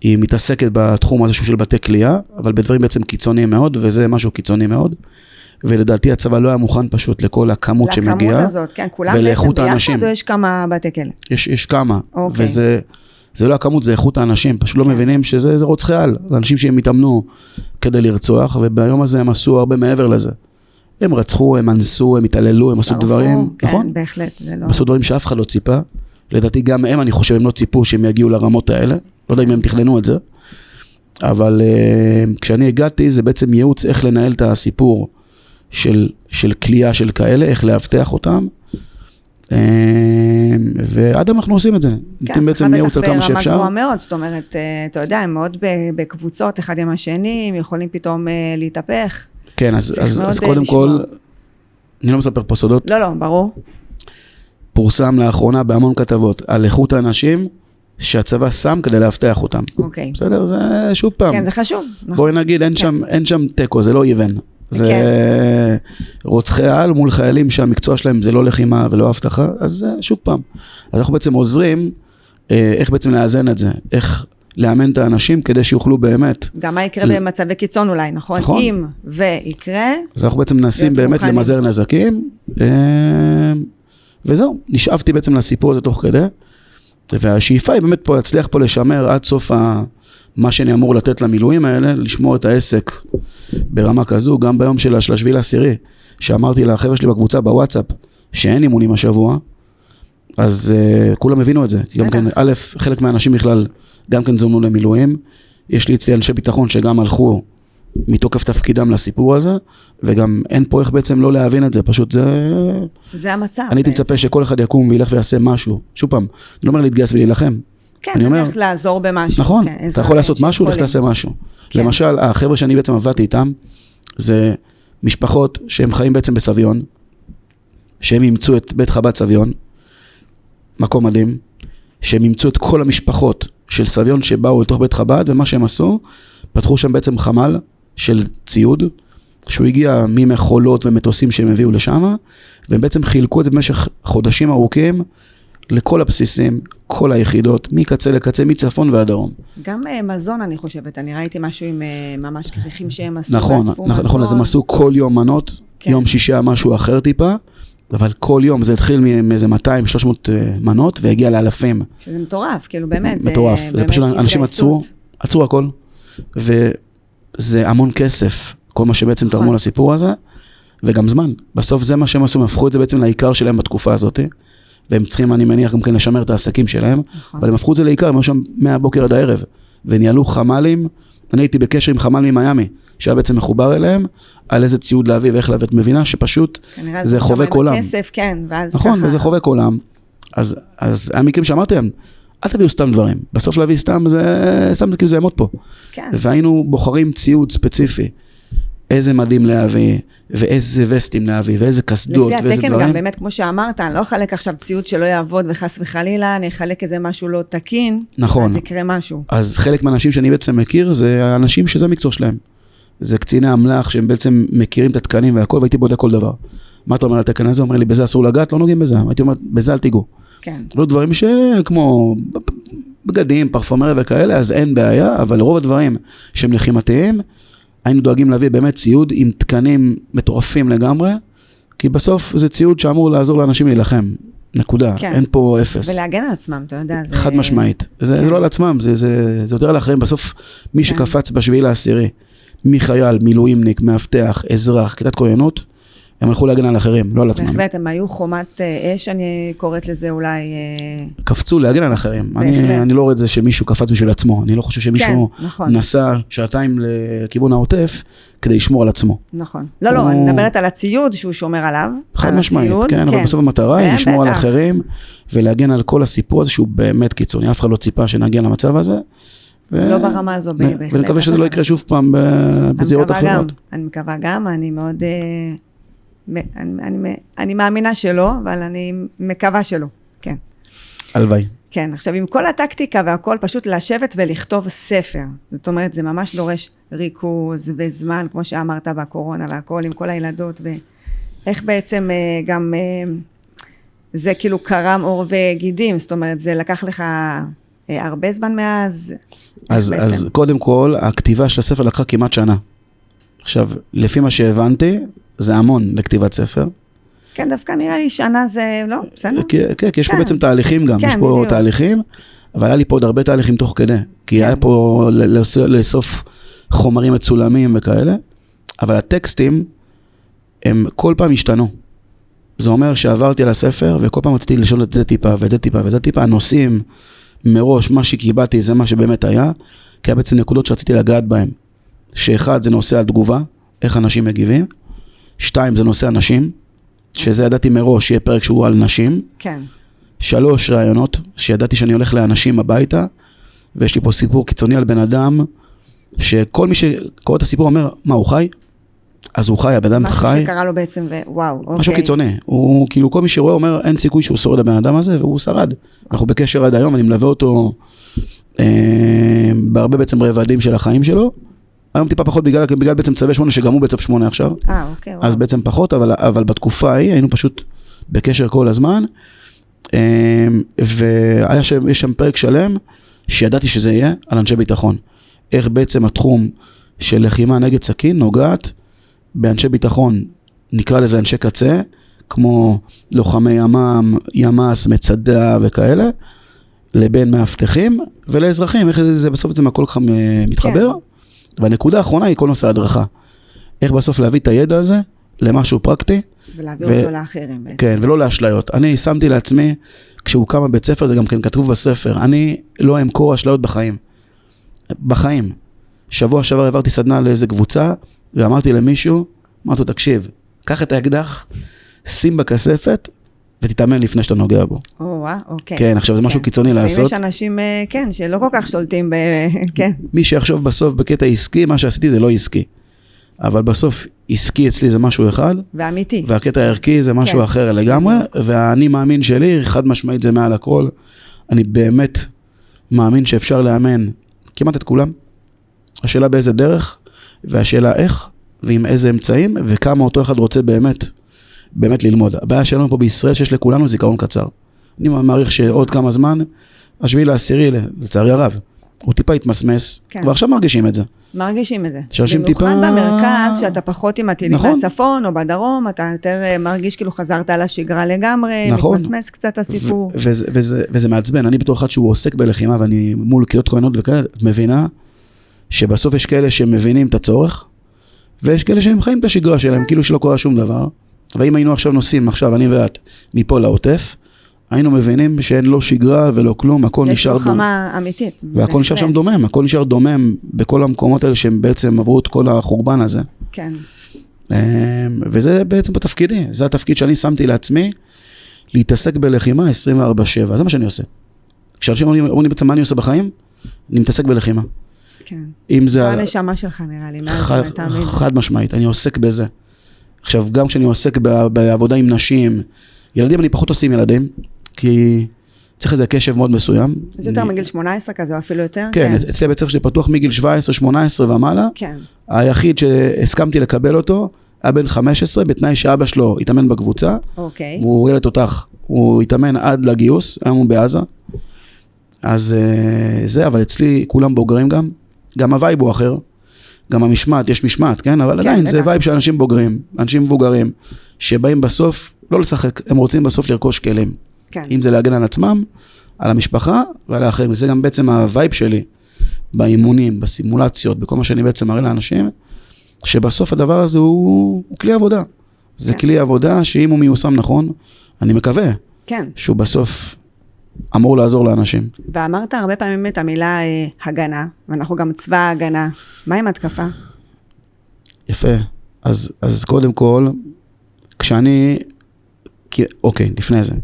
היא מתעסקת בתחום הזה של בתי כלייה, אבל בדברים בעצם קיצוניים מאוד, וזה משהו קיצוני מאוד, ולדעתי הצבא לא היה מוכן פשוט לכל הכמות שמגיעה, לכמות הזאת, כן, כולם בעצם ביחד, או יש כמה בתי כלא? יש כמה, וזה לא הכמות, זה איכות האנשים, פשוט לא מבינים שזה רוצחי על, זה אנשים שהם התאמנו כדי לרצוח, וביום הזה הם עשו הרבה מעבר לזה. הם רצחו, הם אנסו, הם התעללו, הם עשו דברים, נכון? כן, בהחלט, זה לא... עשו דברים שאף אחד לא ציפה, לדעתי גם הם, אני חושב, הם לא ציפו שהם יגיעו לרמות האלה, לא יודע אם הם תכננו את זה, אבל כשאני הגעתי, זה בעצם ייעוץ איך לנהל את הסיפור של כלייה של כאלה, איך להבטח אותם, ועד אנחנו עושים את זה, נותנים בעצם ייעוץ על כמה שאפשר. ברמה גבוהה מאוד, זאת אומרת, אתה יודע, הם מאוד בקבוצות, אחד עם השני, הם יכולים פתאום להתהפך. כן, אז קודם כל, אני לא מספר פה סודות. לא, ברור. פורסם לאחרונה בהמון כתבות על איכות האנשים שהצבא שם כדי להבטח אותם. אוקיי. בסדר? זה שוב פעם. כן, זה חשוב. בואי נגיד, אין שם טקו, זה לא איבן. זה רוצחי על מול חיילים שהמקצוע שלהם זה לא לחימה ולא הבטחה, אז שוב פעם. אז אנחנו בעצם עוזרים איך בעצם לאזן את זה, איך לאמן את האנשים כדי שיוכלו באמת. גם מה יקרה במצבי קיצון אולי, נכון? אם ויקרה. אז אנחנו בעצם מנסים באמת למזער נזקים, וזהו, נשאבתי בעצם לסיפור הזה תוך כדי, והשאיפה היא באמת פה, להצליח פה לשמר עד סוף מה שאני אמור לתת למילואים האלה, לשמור את העסק ברמה כזו, גם ביום של 7/10, שאמרתי לחבר'ה שלי בקבוצה בוואטסאפ, שאין אימונים השבוע, אז כולם הבינו את זה, גם כן, א', חלק מהאנשים בכלל, גם כן זומנו למילואים, יש לי אצלי אנשי ביטחון שגם הלכו מתוקף תפקידם לסיפור הזה, וגם אין פה איך בעצם לא להבין את זה, פשוט זה המצב. אני הייתי מצפה שכל אחד יקום וילך ויעשה משהו, שוב פעם, אני לא אומר להתגייס ולהילחם, כן, אני אומר, לעזור במשהו. נכון, אתה יכול לעשות משהו, לך תעשה משהו. למשל, החבר'ה שאני בעצם עבדתי איתם, זה משפחות שהם חיים בעצם בסביון, שהם ימצאו את בית חב"ד סביון, מקום מדהים, שהם ימצאו את כל המשפחות של סביון שבאו לתוך בית חב"ד, ומה שהם עשו, פתחו שם בעצם חמ"ל של ציוד, שהוא הגיע ממחולות ומטוסים שהם הביאו לשם, והם בעצם חילקו את זה במשך חודשים ארוכים, לכל הבסיסים, כל היחידות, מקצה לקצה, מצפון ועד דרום. גם מזון אני חושבת, אני ראיתי משהו עם ממש כריכים שהם עשו. נכון, אז הם עשו כל יום מנות, יום שישי היה משהו אחר טיפה, אבל כל יום זה התחיל מאיזה 200-300 מנות, והגיע לאלפים. שזה מטורף, כאילו באמת. מטורף, זה פשוט אנשים עצרו הכל, וזה המון כסף, כל מה שבעצם תרמו לסיפור הזה, וגם זמן. בסוף זה מה שהם עשו, הם הפכו את זה בעצם לעיקר שלהם בתקופה הזאת, והם צריכים, אני מניח, גם כן לשמר את העסקים שלהם, אבל הם הפכו את זה לעיקר, הם היו שם מהבוקר עד הערב, וניהלו חמ"לים, אני הייתי בקשר עם חמ"ל ממיימי, שהיה בעצם מחובר אליהם, על איזה ציוד להביא ואיך להביא, את מבינה שפשוט זה חובק עולם. נכון, וזה חובק עולם, אז המקרים שאמרתי להם, אל תביאו סתם דברים, בסוף להביא סתם, סתם כאילו זה ימות פה, והיינו בוחרים ציוד ספציפי, איזה מדים להביא, ואיזה וסטים להביא, ואיזה קסדות, ואיזה דברים. לפי התקן גם באמת, כמו שאמרת, אני לא אחלק עכשיו ציוד שלא יעבוד וחס וחלילה, אני אחלק איזה משהו לא תקין, נכון. אז יקרה משהו. אז חלק מהאנשים שאני בעצם מכיר, זה האנשים שזה המקצוע שלהם. זה קציני אמל"ח, שהם בעצם מכירים את התקנים והכל, והייתי בודק כל דבר. מה אתה אומר על התקן הזה? אומר לי, בזה אסור לגעת, לא נוגעים בזה. הייתי אומר, בזה אל תיגעו. כן. לא דברים שכמו בגדים, פרפומריה וכאלה, אז אין בעיה, אבל רוב הדברים שהם לחימתיים, היינו דואגים להביא באמת ציוד עם תקנים מטורפים לגמרי, כי בסוף זה ציוד שאמור לעזור לאנשים להילחם, נקודה, כן. אין פה אפס. ולהגן על עצמם, אתה יודע. זה... חד משמעית, זה לא על עצמם, זה יותר על אחרים, בסוף מי שקפץ ב7/10, מי חייל, מילואימניק, מאבטח, אזרח, כיתת כוננות, הם הלכו להגן על אחרים, לא על עצמם. בהחלט, הם היו חומת אש, אני קוראת לזה אולי... קפצו להגן על אחרים. אני לא רואה את זה שמישהו קפץ בשביל עצמו. אני לא חושב שמישהו נסע 2 לכיוון העוטף כדי לשמור על עצמו. נכון. לא, אני מדברת על הציוד שהוא שומר עליו. חד משמעית, כן, אבל בסוף המטרה היא לשמור על אחרים ולהגן על כל הסיפור הזה שהוא באמת קיצוני. אף אחד לא ציפה שנגיע למצב הזה. לא ברמה הזו בהחלט. ונקווה שזה לא יקרה שוב פעם בזירות אחרות. אני מקווה גם, אני מאוד... אני מאמינה שלא, אבל אני מקווה שלא, כן. הלוואי. כן, עכשיו עם כל הטקטיקה והכל, פשוט לשבת ולכתוב ספר. זאת אומרת, זה ממש דורש ריכוז וזמן, כמו שאמרת בקורונה והכל, עם כל הילדות, ואיך בעצם גם זה כאילו קרם עור וגידים, זאת אומרת, זה לקח לך הרבה זמן מאז? אז קודם כל, הכתיבה של הספר לקחה כמעט שנה. עכשיו, לפי מה שהבנתי, זה המון לכתיבת ספר. כן, דווקא נראה לי שנה זה, לא, בסדר? כן, כי יש פה בעצם תהליכים גם, יש פה תהליכים, אבל היה לי פה עוד הרבה תהליכים תוך כדי, כי היה פה לאסוף חומרים מצולמים וכאלה, אבל הטקסטים, הם כל פעם השתנו. זה אומר שעברתי על הספר, וכל פעם רציתי לשאול את זה טיפה, ואת זה טיפה, ואת זה טיפה, הנושאים מראש, מה שקיבלתי, זה מה שבאמת היה, כי היה בעצם נקודות שרציתי לגעת בהן. שאחד, זה נושא התגובה, איך אנשים מגיבים. 2, זה נושא אנשים, שזה ידעתי מראש, שיהיה פרק שהוא על נשים. כן. 3, רעיונות, שידעתי שאני הולך לאנשים הביתה, ויש לי פה סיפור קיצוני על בן אדם, שכל מי שקורא את הסיפור אומר, מה, הוא חי? אז הוא חי, הבן אדם חי. משהו שקרה לו בעצם, ווואו, אוקיי. משהו קיצוני. הוא, כאילו, כל מי שרואה אומר, אין סיכוי שהוא שורד הבן אדם הזה, והוא שרד. אנחנו בקשר עד היום, אני מלווה אותו בהרבה בעצם רבדים של החיים שלו. היום טיפה פחות בגלל בעצם צווי 8 שגם הוא בצו 8 עכשיו. אוקיי, וואו. אז בעצם פחות, אבל בתקופה ההיא היינו פשוט בקשר כל הזמן. ויש שם פרק שלם שידעתי שזה יהיה על אנשי ביטחון. איך בעצם התחום של לחימה נגד סכין נוגעת באנשי ביטחון, נקרא לזה אנשי קצה, כמו לוחמי ימ"מ, ימ"ס, מצדה וכאלה, לבין מאבטחים ולאזרחים, איך זה בסוף זה הכל מתחבר. כן. והנקודה האחרונה היא כל נושא ההדרכה. איך בסוף להביא את הידע הזה למשהו פרקטי. ולהביא אותו לאחרים. כן, ולא להשליות. אני שמתי לעצמי, כשהוא קם בבית ספר, זה גם כן כתוב בספר, אני לא אמכור אשליות בחיים. בחיים. שבוע שעבר העברתי סדנה לאיזה קבוצה, ואמרתי למישהו, אמרתי לו, תקשיב, קח את האקדח, שים בכספת, ותתאמן לפני שאתה נוגע בו. אוקיי. כן, עכשיו זה משהו קיצוני לעשות. יש אנשים, כן, שלא כל כך שולטים כן. מי שיחשוב בסוף בקטע עסקי, מה שעשיתי זה לא עסקי. אבל בסוף עסקי אצלי זה משהו אחד. ואמיתי. והקטע הערכי זה משהו אחר לגמרי, והאני מאמין שלי, חד משמעית זה מעל הכל. אני באמת מאמין שאפשר לאמן כמעט את כולם. השאלה באיזה דרך, והשאלה איך, ועם איזה אמצעים, וכמה אותו אחד רוצה באמת ללמוד. הבעיה שלנו פה בישראל שיש לכולנו זיכרון קצר. אני מעריך שעוד כמה זמן, 7 ל-10, לצערי הרב, הוא טיפה התמסמס, ועכשיו מרגישים את זה. מרגישים את זה. שאנשים טיפה... במיוחד במרכז, שאתה פחות עם הטילים בצפון או בדרום, אתה יותר מרגיש כאילו חזרת על השגרה לגמרי, מתמסמס קצת הסיפור. וזה מעצבן, אני בתור אחד שהוא עוסק בלחימה, ואני מול כיתות כהנות וכאלה, את מבינה שבסוף יש כאלה שמבינים את הצורך, ויש כאלה שהם חיים את השגרה שלהם, כאילו שלא קורה שום דבר. ואם היינו עכשיו נוסעים, עכשיו אני ואת, מפה לעוטף, היינו מבינים שאין לא שגרה ולא כלום, הכל נשאר דומם. יש מלחמה אמיתית. והכל נשאר שם דומם, הכל נשאר דומם בכל המקומות האלה שהם בעצם עברו את כל החורבן הזה. כן. וזה בעצם בתפקידי, זה התפקיד שאני שמתי לעצמי, להתעסק בלחימה 24/7, זה מה שאני עושה. כשאנשים אומרים לי בעצם מה אני עושה בחיים, אני מתעסק בלחימה. כן. אם זה... הנשמה שלך נראה לי, חד משמעית, אני עוסק בזה. עכשיו, גם כשאני עוסק בעבודה עם נשים, ילדים אני פחות עושה עם ילדים, כי צריך איזה קשב מאוד מסוים. זה יותר מגיל 18 כזה, או אפילו יותר? כן, אצלי בית ספר שלי פתוח מגיל 17, 18 ומעלה. כן. היחיד שהסכמתי לקבל אותו, היה בן 15, בתנאי שאבא שלו התאמן בקבוצה. אוקיי. והוא ילד תותח, הוא התאמן עד לגיוס, היום הוא בעזה. אז זה, אבל אצלי כולם בוגרים גם הווייב הוא אחר. גם המשמעת, יש משמעת, כן? אבל עדיין זה וייב של אנשים בוגרים, אנשים מבוגרים, שבאים בסוף, לא לשחק, הם רוצים בסוף לרכוש כלים. כן. אם זה להגן על עצמם, על המשפחה ועל האחרים. זה גם בעצם הווייב שלי, באימונים, בסימולציות, בכל מה שאני בעצם מראה לאנשים, שבסוף הדבר הזה הוא כלי עבודה. זה כלי עבודה שאם הוא מיושם נכון, אני מקווה, שהוא בסוף אמור לעזור לאנשים. ואמרת הרבה פעמים את המילה הגנה, ואנחנו גם צבא ההגנה. מה עם התקפה? יפה. אז קודם כל, כשאני... אוקיי, לפני זה.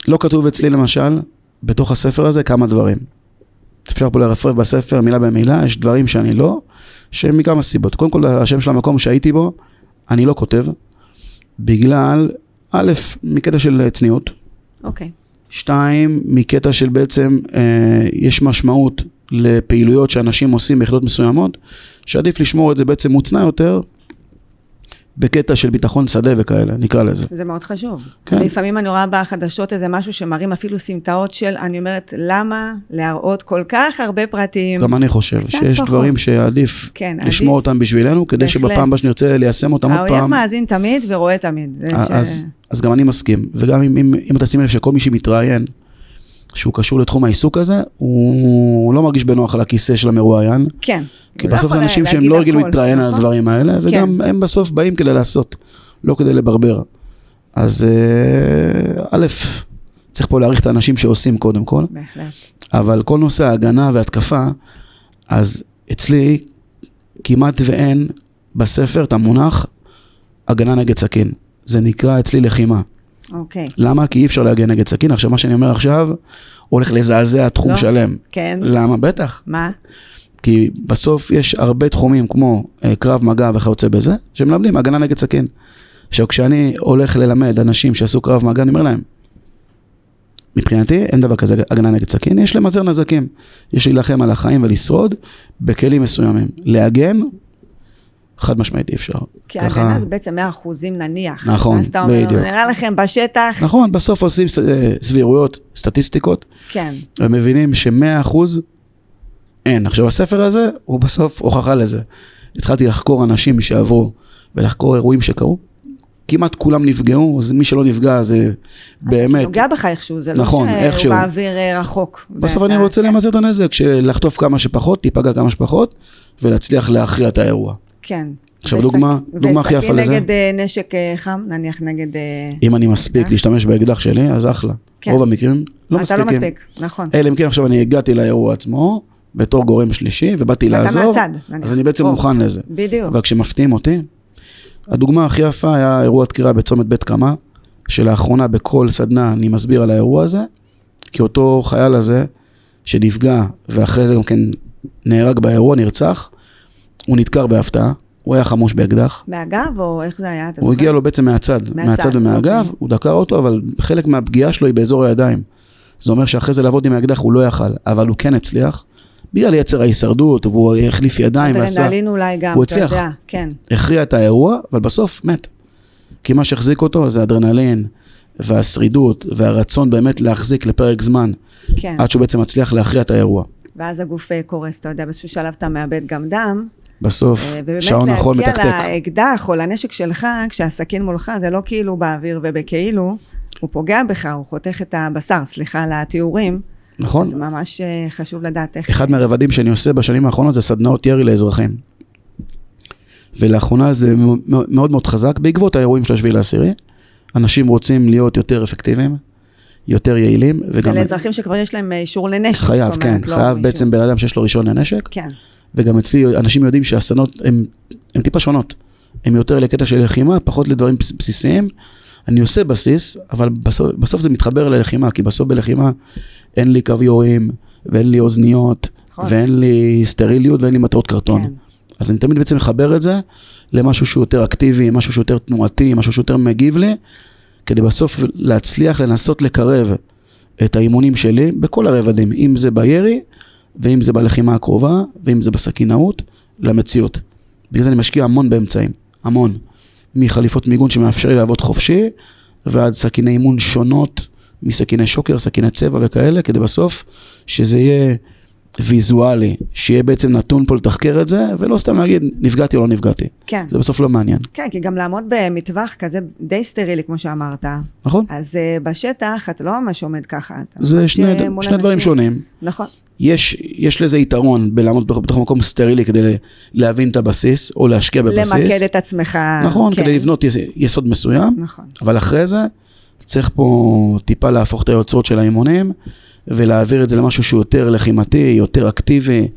לא כתוב אצלי למשל, בתוך הספר הזה כמה דברים. אפשר פה לרפרף בספר מילה במילה, יש דברים שאני לא, שהם מכמה סיבות. קודם כל, השם של המקום שהייתי בו, אני לא כותב, בגלל, א', מקטע של צניעות. אוקיי. 2, מקטע של בעצם, יש משמעות לפעילויות שאנשים עושים ביחידות מסוימות, שעדיף לשמור את זה בעצם מוצנע יותר, בקטע של ביטחון שדה וכאלה, נקרא לזה. זה מאוד חשוב. כן. לפעמים אני רואה בחדשות איזה משהו שמראים אפילו סמטאות של, אני אומרת, למה להראות כל כך הרבה פרטים? גם אני חושב שיש פחות. דברים שעדיף כן, לשמור אותם בשבילנו, כדי בהחלט. שבפעם הבאה שנרצה ליישם אותם עוד האויב פעם. מאזין תמיד ורואה תמיד. אז גם אני מסכים. וגם אם אתה שימי לב שכל מי שמתראיין, שהוא קשור לתחום העיסוק הזה, הוא לא מרגיש בנוח על הכיסא של המרואיין. כן. כי בסוף זה אנשים שהם לא רגילים להתראיין על הדברים האלה, וגם הם בסוף באים כדי לעשות, לא כדי לברבר. אז א', צריך פה להעריך את האנשים שעושים קודם כל. בהחלט. אבל כל נושא ההגנה והתקפה, אז אצלי כמעט ואין בספר את המונח הגנה נגד סכין. זה נקרא אצלי לחימה. אוקיי. למה? כי אי אפשר להגן נגד סכין. עכשיו מה שאני אומר עכשיו, הולך לזעזע תחום לא. שלם. כן. למה? בטח. מה? כי בסוף יש הרבה תחומים כמו קרב מגע וכיוצא בזה, שמלמדים הגנה נגד סכין. עכשיו כשאני הולך ללמד אנשים שעשו קרב מגע, אני אומר להם, מבחינתי אין דבר כזה הגנה נגד סכין, יש למזער נזקים. יש להילחם על החיים ולשרוד בכלים מסוימים. להגן, חד משמעית אי אפשר. כי ההגנה זה בעצם 100% נניח. נכון, אז אתה אומר, בדיוק. נראה לכם בשטח. נכון, בסוף עושים סבירויות, סטטיסטיקות, כן. ומבינים ש100% אין. עכשיו הספר הזה הוא בסוף הוכחה לזה. התחלתי לחקור אנשים שעברו ולחקור אירועים שקרו. כמעט כולם נפגעו, אז מי שלא נפגע זה באמת. אז נוגע בך איכשהו, זה נכון, לא איכשהו. שהוא באוויר רחוק. בסוף אני רוצה למזער את הנזק, לחטוף כמה שפחות, תיפגע כמה שפחות, ולהצליח להכריע את האירוע. כן. עכשיו דוגמה הכי יפה לזה. וסכין נגד נשק חם, נניח נגד... אם אני מספיק להשתמש באקדח שלי, אז אחלה. רוב המקרים לא מספיקים. אתה לא מספיק, נכון. אלא אם כן עכשיו אני הגעתי לאירוע עצמו, בתור גורם שלישי, ובאתי לעזור, אז אני בעצם מוכן לזה. בדיוק. אבל כשמפתיעים אותי, הדוגמה הכי יפה היה אירוע דקירה בצומת בית קמה, שלאחרונה בכל סדנה אני מסביר על האירוע הזה, כי אותו חייל הזה שנפגע, ואחרי זה גם כן נהרג באירוע, נרצח, הוא נתקר בהפתעה, הוא היה חמוש באקדח. מהגב או איך זה היה? הוא הגיע לו בעצם מהצד ומהגב, הוא דקר אותו, אבל חלק מהפגיעה שלו היא באזור הידיים. זה אומר שאחרי זה לעבוד עם האקדח הוא לא יכל, אבל הוא כן הצליח, בגלל יצר ההישרדות, והוא החליף ידיים ועשה. אדרנלין אולי גם, הוא הצליח, כן. הכריע את האירוע, אבל בסוף מת. כי מה שהחזיק אותו זה אדרנלין, והשרידות, והרצון באמת להחזיק לפרק זמן, כן. עד שהוא בעצם מצליח להכריע את האירוע. ואז הגוף קורס, אתה יודע, בסופו שלב אתה מאבד גם דם. בסוף, שעון החול מתקתק. ובאמת להגיע לאקדח או לנשק שלך, כשהסכין מולך, זה לא כאילו באוויר ובכאילו, הוא פוגע בך, הוא חותך את הבשר, סליחה על התיאורים. נכון. זה ממש חשוב לדעת איך... אחד מהרבדים שאני עושה בשנים האחרונות זה סדנאות ירי לאזרחים. ולאחרונה זה מאוד מאוד חזק, בעקבות האירועים של 7/10, אנשים רוצים להיות יותר אפקטיביים, יותר יעילים. זה לאזרחים שכבר יש להם אישור לנשק. חייב, כן. חייב בעצם בן אדם שיש לו רישיון לנשק. כן. וגם אצלי אנשים יודעים שהסדנות הן טיפה שונות. הן יותר לקטע של לחימה, פחות לדברים בסיסיים. אני עושה בסיס, אבל בסוף זה מתחבר ללחימה, כי בסוף בלחימה אין לי קוויורים, ואין לי אוזניות, ואין לי סטריליות, ואין לי מטרות קרטון. אז אני תמיד בעצם מחבר את זה למשהו שהוא יותר אקטיבי, משהו שהוא יותר תנועתי, משהו שהוא יותר מגיב לי, כדי בסוף להצליח לנסות לקרב את האימונים שלי בכל הרבדים, אם זה בירי, ואם זה בלחימה הקרובה, ואם זה בסכינאות, למציאות. בגלל זה אני משקיע המון באמצעים, המון. מחליפות מיגון שמאפשר לי לעבוד חופשי, ועד סכיני אימון שונות, מסכיני שוקר, סכיני צבע וכאלה, כדי בסוף שזה יהיה ויזואלי, שיהיה בעצם נתון פה לתחקר את זה, ולא סתם להגיד, נפגעתי או לא נפגעתי. כן. זה בסוף לא מעניין. כן, כי גם לעמוד במטווח כזה די סטרילי, כמו שאמרת. נכון. אז בשטח אתה לא ממש עומד ככה. זה שני דברים שונים. נכון. יש לזה יתרון בלעמוד בתוך מקום סטרילי כדי להבין את הבסיס, או להשקיע בבסיס. למקד את עצמך. נכון, כדי לבנות יסוד מסוים. נכון. אבל אחרי זה, צריך פה טיפה להפוך את היוצרות של האימונים, ולהעביר את זה למשהו שהוא יותר לחימתי, יותר אקטיבי,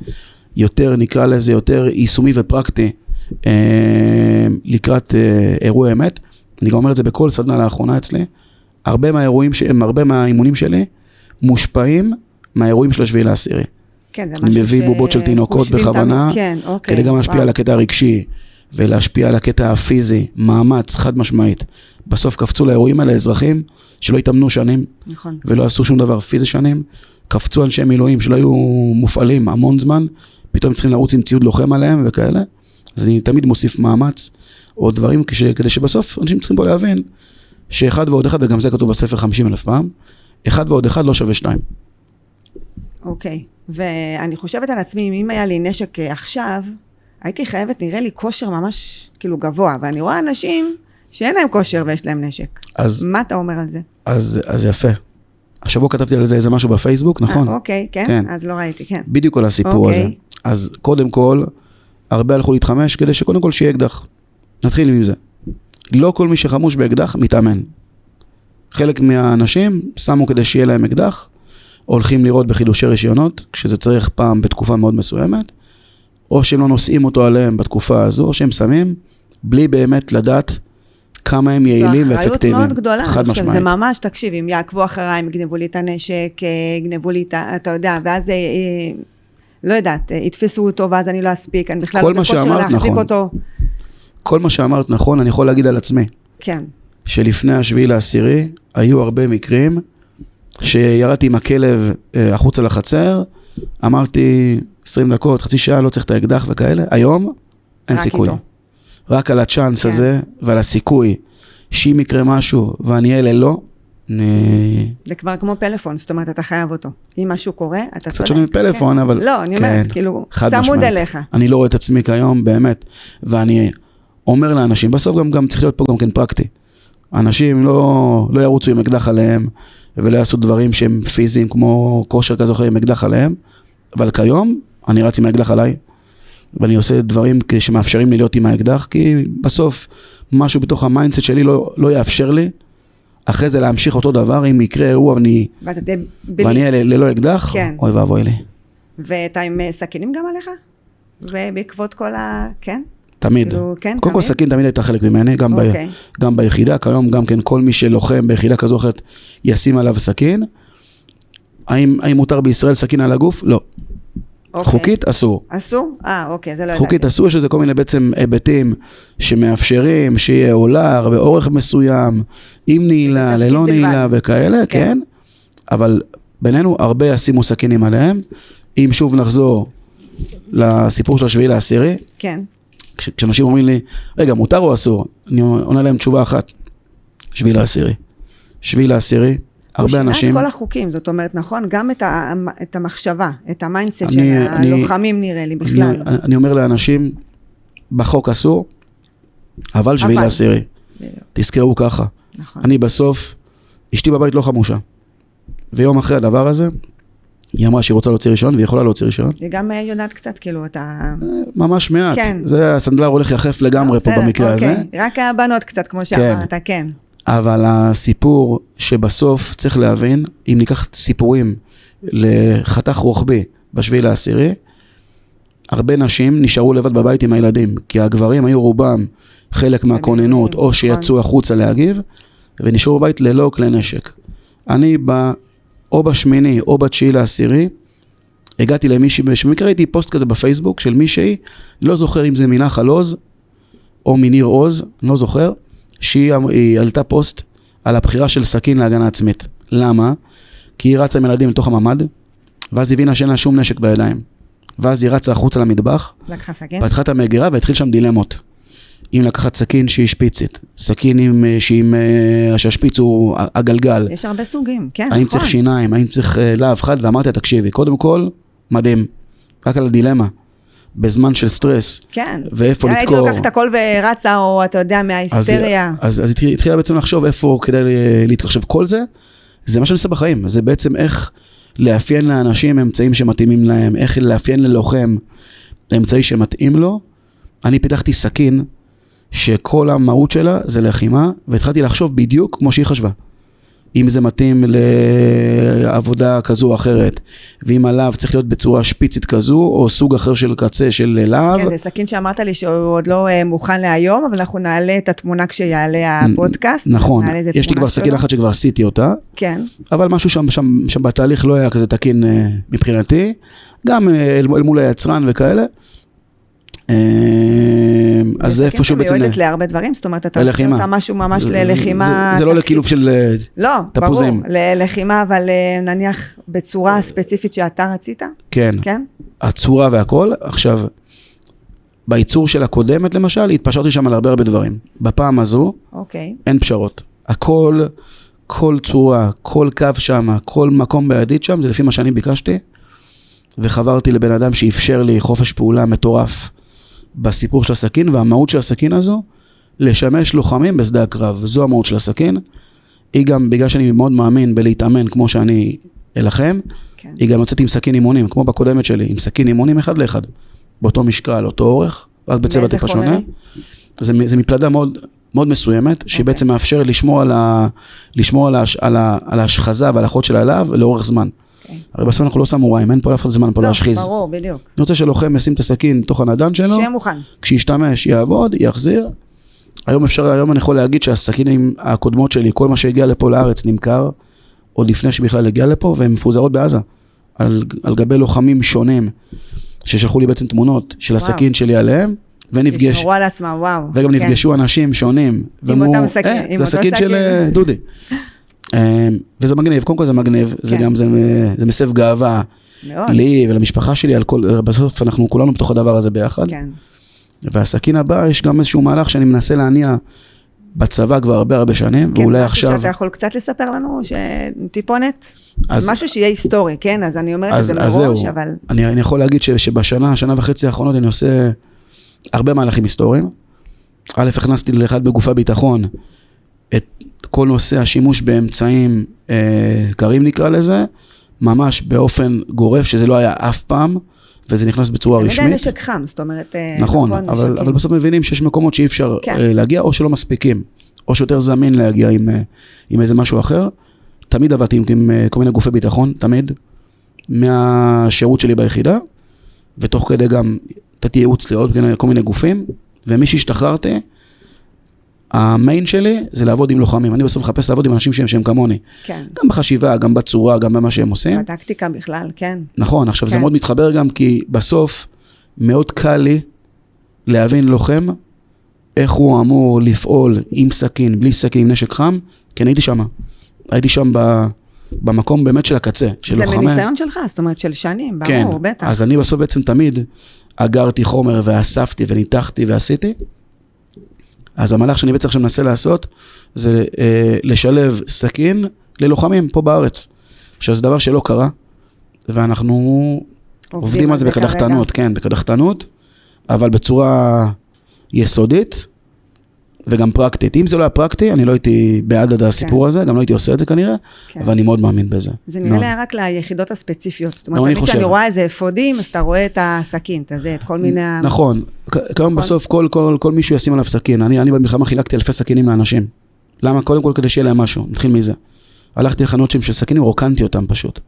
יותר נקרא לזה, יותר יישומי ופרקטי, לקראת אירוע אמת. אני גם אומר את זה בכל סדנה לאחרונה אצלי. הרבה מהאימונים שלי מושפעים מהאירועים של 7/10. כן, זה משהו אני מביא בובות של תינוקות בכוונה, כדי גם להשפיע על הקטע הרגשי, ולהשפיע על הקטע הפיזי, מאמץ, חד משמעית. בסוף קפצו לאירועים האלה אזרחים שלא התאמנו שנים, נכון. ולא עשו שום דבר פיזי שנים, קפצו אנשי מילואים שלא היו מופעלים המון זמן, פתאום צריכים לרוץ עם ציוד לוחם עליהם וכאלה, אז אני תמיד מוסיף מאמץ, או דברים, כדי שבסוף אנשים צריכים פה להבין, שאחד ועוד אחד, וגם זה כתוב בספר 50,000 פעם, אחד ועוד אחד לא שווה 2. אוקיי, ואני חושבת על עצמי, אם היה לי נשק עכשיו, הייתי חייבת, נראה לי כושר ממש כאילו גבוה, ואני רואה אנשים שאין להם כושר ויש להם נשק. מה אתה אומר על זה? אז יפה. השבוע כתבתי על זה איזה משהו בפייסבוק, נכון? אוקיי, כן? אז לא ראיתי, כן. בדיוק על הסיפור הזה. אז קודם כל, הרבה הלכו להתחמש, כדי שקודם כל שיהיה אקדח. נתחיל עם זה. לא כל מי שחמוש באקדח מתאמן. חלק מהאנשים שמו כדי שיהיה להם אקדח, הולכים לראות בחידושי רישיונות, כשזה צריך פעם בתקופה מאוד מסוימת, או שהם לא נושאים אותו עליהם בתקופה הזו, או שהם שמים, בלי באמת לדעת כמה הם יעילים ואפקטיביים. זו אחריות מאוד גדולה. חד משמעית. זה ממש, תקשיב, אם יעקבו אחריי, הם יגנבו לי את הנשק, יגנבו לי את, אתה יודע, ואז, לא יודעת, יתפסו אותו, ואז אני לא אספיק, אני בכלל לא בכושר להחזיק אותו. כל מה שאמרת נכון, אני יכול להגיד על עצמי. כן. שלפני 7/10, היו הרבה מקרים, שירדתי עם הכלב החוץ על החצר, אמרתי 20 דקות, חצי שעה, לא צריך את האקדח וכאלה, היום אין סיכוי. רק על הצ'אנס הזה, ועל הסיכוי, שאם יקרה משהו, ואני אהיה ללא, זה כבר כמו פלאפון, זאת אומרת, אתה חייב אותו. אם משהו קורה, אתה צודק. קצת שונה מפלאפון, אבל... לא, אני אומרת, כאילו, צמוד אליך. אני לא רואה את עצמי כיום, באמת, ואני אומר לאנשים, בסוף גם צריך להיות פה גם כן פרקטי. אנשים לא ירוצו עם אקדח עליהם, ולא יעשו דברים שהם פיזיים, כמו כושר כזה או אחר עם אקדח עליהם, אבל כיום אני רץ עם האקדח עליי, ואני עושה דברים שמאפשרים לי להיות עם האקדח, כי בסוף משהו בתוך המיינדסט שלי לא יאפשר לי, אחרי זה להמשיך אותו דבר, אם יקרה אירוע ואני אהיה ללא אקדח, אוי ואבוי לי. ואתה עם סכינים גם עליך? ובעקבות כל כן? תמיד. קודם כל סכין תמיד הייתה חלק ממני, גם ביחידה, כיום גם כן כל מי שלוחם ביחידה כזו או אחרת ישים עליו סכין. האם מותר בישראל סכין על הגוף? לא. חוקית אסור. אסור? אוקיי, זה לא ידעתי. חוקית אסור, יש לזה כל מיני בעצם היבטים שמאפשרים שיהיה אולר באורך מסוים, עם נעילה, ללא נעילה וכאלה, כן. אבל בינינו הרבה ישימו סכינים עליהם. אם שוב נחזור לסיפור של 7/10, כן. כשאנשים אומרים לי, רגע, מותר או אסור? אני עונה להם תשובה אחת. 7/10. 7/10, הרבה אנשים... הוא שינה את כל החוקים, זאת אומרת, נכון? גם את המחשבה, את המיינדסט של הלוחמים נראה לי בכלל. אני אומר לאנשים, בחוק אסור, אבל 7/10. תזכרו ככה. אני בסוף, אשתי בבית לא חמושה. ויום אחרי הדבר הזה, היא אמרה שהיא רוצה להוציא רישיון, והיא יכולה להוציא רישיון. היא גם יודעת קצת, כאילו, אתה... ממש מעט. כן. זה הסנדלר הולך יחף לגמרי פה במקרה הזה. רק הבנות קצת, כמו שאמרת, כן. אבל הסיפור שבסוף צריך להבין, אם ניקח סיפורים לחתך רוחבי ב7/10, הרבה נשים נשארו לבד בבית עם הילדים, כי הגברים היו רובם חלק מהכוננות, או שיצאו החוצה להגיב, ונשארו בבית ללא כלי נשק. אני או ב8 או ב9/10, הגעתי למישהי, במקרה הייתי פוסט כזה בפייסבוק של מישהי, לא זוכר אם זה מנחל עוז, או מניר עוז, לא זוכר, שהיא עלתה פוסט על הבחירה של סכין להגנה עצמית. למה? כי היא רצה עם ילדים לתוך הממד, ואז הבינה שאין לה שום נשק בידיים. ואז היא רצה החוצה למטבח, פתחה את המגירה והתחיל שם דילמות. אם לקחת סכין שהיא שפיצית, סכין שהשפיץ הוא הגלגל. יש הרבה סוגים, כן, נכון. האם צריך שיניים, האם צריך להב חד, ואמרתי, תקשיבי, קודם כל, מדהים, רק על הדילמה, בזמן של סטרס, כן. ואיפה לתקור. הייתי לוקחת הכל ורצה, או אתה יודע, מההיסטריה. אז התחילה בעצם לחשוב איפה כדאי להתקור. עכשיו, כל זה, זה מה שאני עושה בחיים, זה בעצם איך לאפיין לאנשים אמצעים שמתאימים להם, איך לאפיין ללוחם אמצעי שמתאים לו. אני פיתחתי סכין, שכל המהות שלה זה לחימה, והתחלתי לחשוב בדיוק כמו שהיא חשבה. אם זה מתאים לעבודה כזו או אחרת, ואם הלאו צריך להיות בצורה שפיצית כזו, או סוג אחר של קצה של לאו. כן, זה סכין שאמרת לי שהוא עוד לא מוכן להיום, אבל אנחנו נעלה את התמונה כשיעלה הפודקאסט. נכון, יש לי כבר סכין אחת שכבר עשיתי אותה. כן. אבל משהו שם בתהליך לא היה כזה תקין מבחינתי, גם אל מול היצרן וכאלה. אז זה איפשהו בעצם... מיועדת להרבה דברים, זאת אומרת, אתה עושה אותה משהו ממש ללחימה... זה לא לכילוב של תפוזים. לא, ברור, ללחימה, אבל נניח בצורה ספציפית שאתה רצית? כן. הצורה והכל. עכשיו, בייצור של הקודמת למשל, התפשרתי שם על הרבה דברים. בפעם הזו, אין פשרות. הכל, כל צורה, כל קו שם, כל מקום בידית שם, זה לפי מה שאני ביקשתי, וחברתי לבן אדם שאפשר לי חופש פעולה מטורף בסיפור של הסכין, והמהות של הסכין הזו, לשמש לוחמים בשדה הקרב. זו המהות של הסכין. היא גם, בגלל שאני מאוד מאמין בלהתאמן כמו שאני אלחם, כן. היא גם יוצאת עם סכין אימונים, כמו בקודמת שלי, עם סכין אימונים אחד לאחד, באותו משקל, אותו אורך, רק בצבע טיפה שונה. זה מפלדה מאוד, מאוד מסוימת, שהיא בעצם מאפשר לשמור על ההשחזה ועל החוד של הלהב לאורך זמן. הרי בסוף אנחנו לא סמוראים, אין פה לאף אחד זמן פה להשחיז. ברור, בדיוק. אני רוצה שלוחם ישים את הסכין תוך הנדן שלו, שיהיה מוכן. כשישתמש, יעבוד, יחזיר. היום אני יכול להגיד שהסכינים הקודמות שלי, כל מה שהגיע לפה לארץ נמכר, עוד לפני שבכלל הגיע לפה, והן מפוזרות בעזה, על גבי לוחמים שונים, ששלחו לי בעצם תמונות של הסכין שלי עליהם, שישמרו על עצמם, וואו. וגם נפגשו אנשים שונים, עם אותם סכין. זה הסכין של דודי. וזה מגניב, קודם כל זה מגניב, זה גם, זה מסב גאווה לי ולמשפחה שלי, בסוף אנחנו כולנו בתוך הדבר הזה ביחד. כן. והסכין הבא, יש גם איזשהו מהלך שאני מנסה להניע בצבא כבר הרבה שנים, ואולי עכשיו... כן, אתה יכול קצת לספר לנו שטיפונת? משהו שיהיה היסטורי, כן? אז אני אומרת את זה מראש, אבל... אני יכול להגיד שנה וחצי האחרונות אני עושה הרבה מהלכים היסטוריים. א', הכנסתי לאחד בגופי ביטחון את כל נושא השימוש באמצעים קרים נקרא לזה, ממש באופן גורף, שזה לא היה אף פעם, וזה נכנס בצורה רשמית. תמיד נשק חם, זאת אומרת... נכון, אבל בסוף מבינים שיש מקומות שאי אפשר להגיע, או שלא מספיקים, או שיותר זמין להגיע עם איזה משהו אחר. תמיד עבדתי עם כל מיני גופי ביטחון, תמיד, מהשירות שלי ביחידה, ותוך כדי גם תתי ייעוץ לעוד כל מיני גופים, ומי שהשתחררתי, המיין שלי זה לעבוד עם לוחמים. אני בסוף מחפש לעבוד עם אנשים שהם כמוני. כן. גם בחשיבה, גם בצורה, גם במה שהם עושים. בטקטיקה בכלל, כן. נכון, עכשיו זה מאוד מתחבר גם כי בסוף מאוד קל לי להבין לוחם איך הוא אמור לפעול עם סכין, בלי סכין, עם נשק חם, כי אני הייתי שם במקום באמת של הקצה, של לוחמי. זה מניסיון שלך, זאת אומרת של שנים, ברור, בטח. אז אני בסוף בעצם תמיד אגרתי חומר ואספתי וניתחתי ועשיתי. אז המהלך שאני בעצם עכשיו מנסה לעשות, זה לשלב סכין ללוחמים פה בארץ. שזה דבר שלא קרה, ואנחנו עובדים על זה בקדחתנות, כן, בקדחתנות, אבל בצורה יסודית וגם פרקטית. אם זה לא היה פרקטי, אני לא הייתי בעד הסיפור הזה, גם לא הייתי עושה את זה כנראה, אבל אני מאוד מאמין בזה. זה נראה לי רק ליחידות הספציפיות, זאת אומרת, תמיד שאני רואה איזה אפודים, אז אתה רואה את הסכין, את כל מיני... נכון, כיום בסוף כל מישהו ישים עליו סכין, אני במלחמה חילקתי אלפי סכינים לאנשים. למה? קודם כל כדי שיהיה להם משהו, נתחיל מזה. הלכתי לחנות של סכינים, רוקנתי אותם פשוט.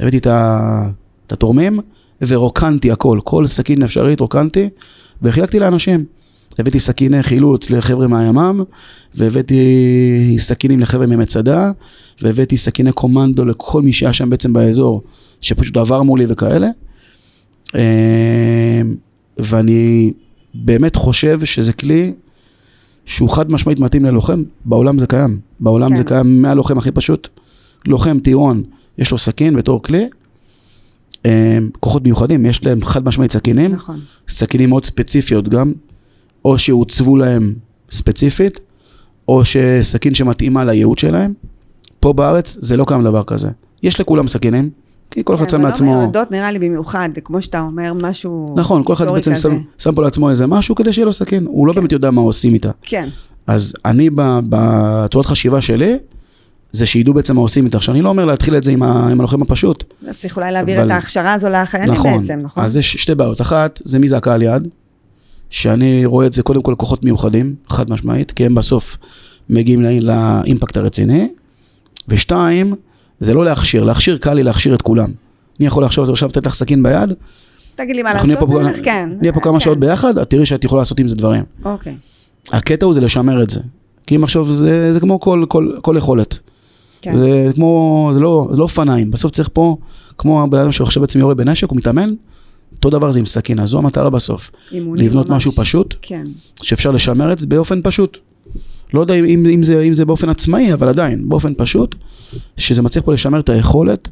הבאתי את התורמים, ורוקנתי הכל, כל סכין אפשרית רוקנתי, וחילקתי לאנשים. הבאתי סכיני חילוץ לחבר'ה מהימם, והבאתי סכינים לחבר'ה ממצדה, והבאתי סכיני קומנדו לכל מי שהיה שם בעצם באזור, שפשוט עבר מולי וכאלה. ואני באמת חושב שזה כלי שהוא חד משמעית מתאים ללוחם. בעולם זה קיים. בעולם זה קיים מהלוחם הכי פשוט. לוחם, טירון, יש לו סכין בתור כלי. כוחות מיוחדים, יש להם חד משמעית סכינים. נכון. סכינים מאוד ספציפיות גם. או שהוצבו להם ספציפית, או שסכין שמתאימה לייעוד שלהם. פה בארץ זה לא קיים דבר כזה. יש לכולם סכינים, כי כל אחד שם לעצמו... אבל לא מיועדות נראה לי במיוחד, כמו שאתה אומר, משהו... נכון, כל אחד בעצם שם פה לעצמו איזה משהו, כדי שיהיה לו סכין. הוא לא באמת יודע מה עושים איתה. כן. אז אני בצורת חשיבה שלי, זה שידעו בעצם מה עושים איתה. שאני לא אומר להתחיל את זה עם הלוחם הפשוט. צריך אולי להעביר את ההכשרה הזו לחיילים בעצם, נכון? אז יש שתי בעיות. אחת, זה מי זה הקהל יעד. שאני רואה את זה קודם כל כוחות מיוחדים, חד משמעית, כי הם בסוף מגיעים לאימפקט הרציני, ושתיים, זה לא להכשיר קל לי להכשיר את כולם. אני יכול עכשיו לתת לך סכין ביד, תגיד לי מה לעשות, כן. נהיה פה כמה שעות ביחד, את תראי שאת יכולה לעשות עם זה דברים. אוקיי. הקטע הוא זה לשמר את זה, כי אם עכשיו זה כמו כל יכולת. זה לא פניים, בסוף צריך פה, כמו באדם שעכשיו בעצם יורה בנשק, הוא מתאמן, אותו דבר זה עם סכין, אז זו המטרה בסוף. לבנות משהו פשוט, שאפשר לשמר את זה באופן פשוט. לא יודע אם זה באופן עצמאי, אבל עדיין, באופן פשוט, שזה מצליח פה לשמר את היכולת,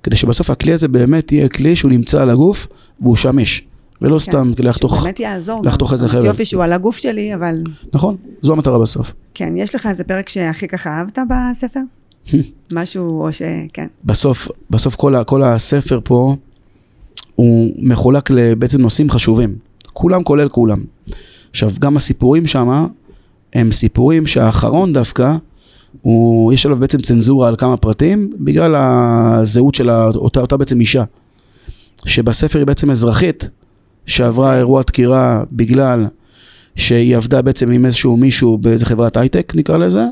כדי שבסוף הכלי הזה באמת יהיה כלי שהוא נמצא על הגוף, והוא שמיש. ולא סתם באמת יעזור לחתוך איזה חבל. יופי שהוא על הגוף שלי, אבל... נכון, זו המטרה בסוף. כן, יש לך איזה פרק שהכי ככה אהבת בספר? משהו או כן. בסוף כל הספר פה, הוא מחולק לבעצם נושאים חשובים. כולם כולל כולם. עכשיו, גם הסיפורים שם, הם סיפורים שהאחרון דווקא, יש עליו בעצם צנזורה על כמה פרטים, בגלל הזהות של אותה בעצם אישה. שבספר היא בעצם אזרחית, שעברה אירוע דקירה בגלל שהיא עבדה בעצם עם איזשהו מישהו באיזה חברת הייטק, נקרא לזה,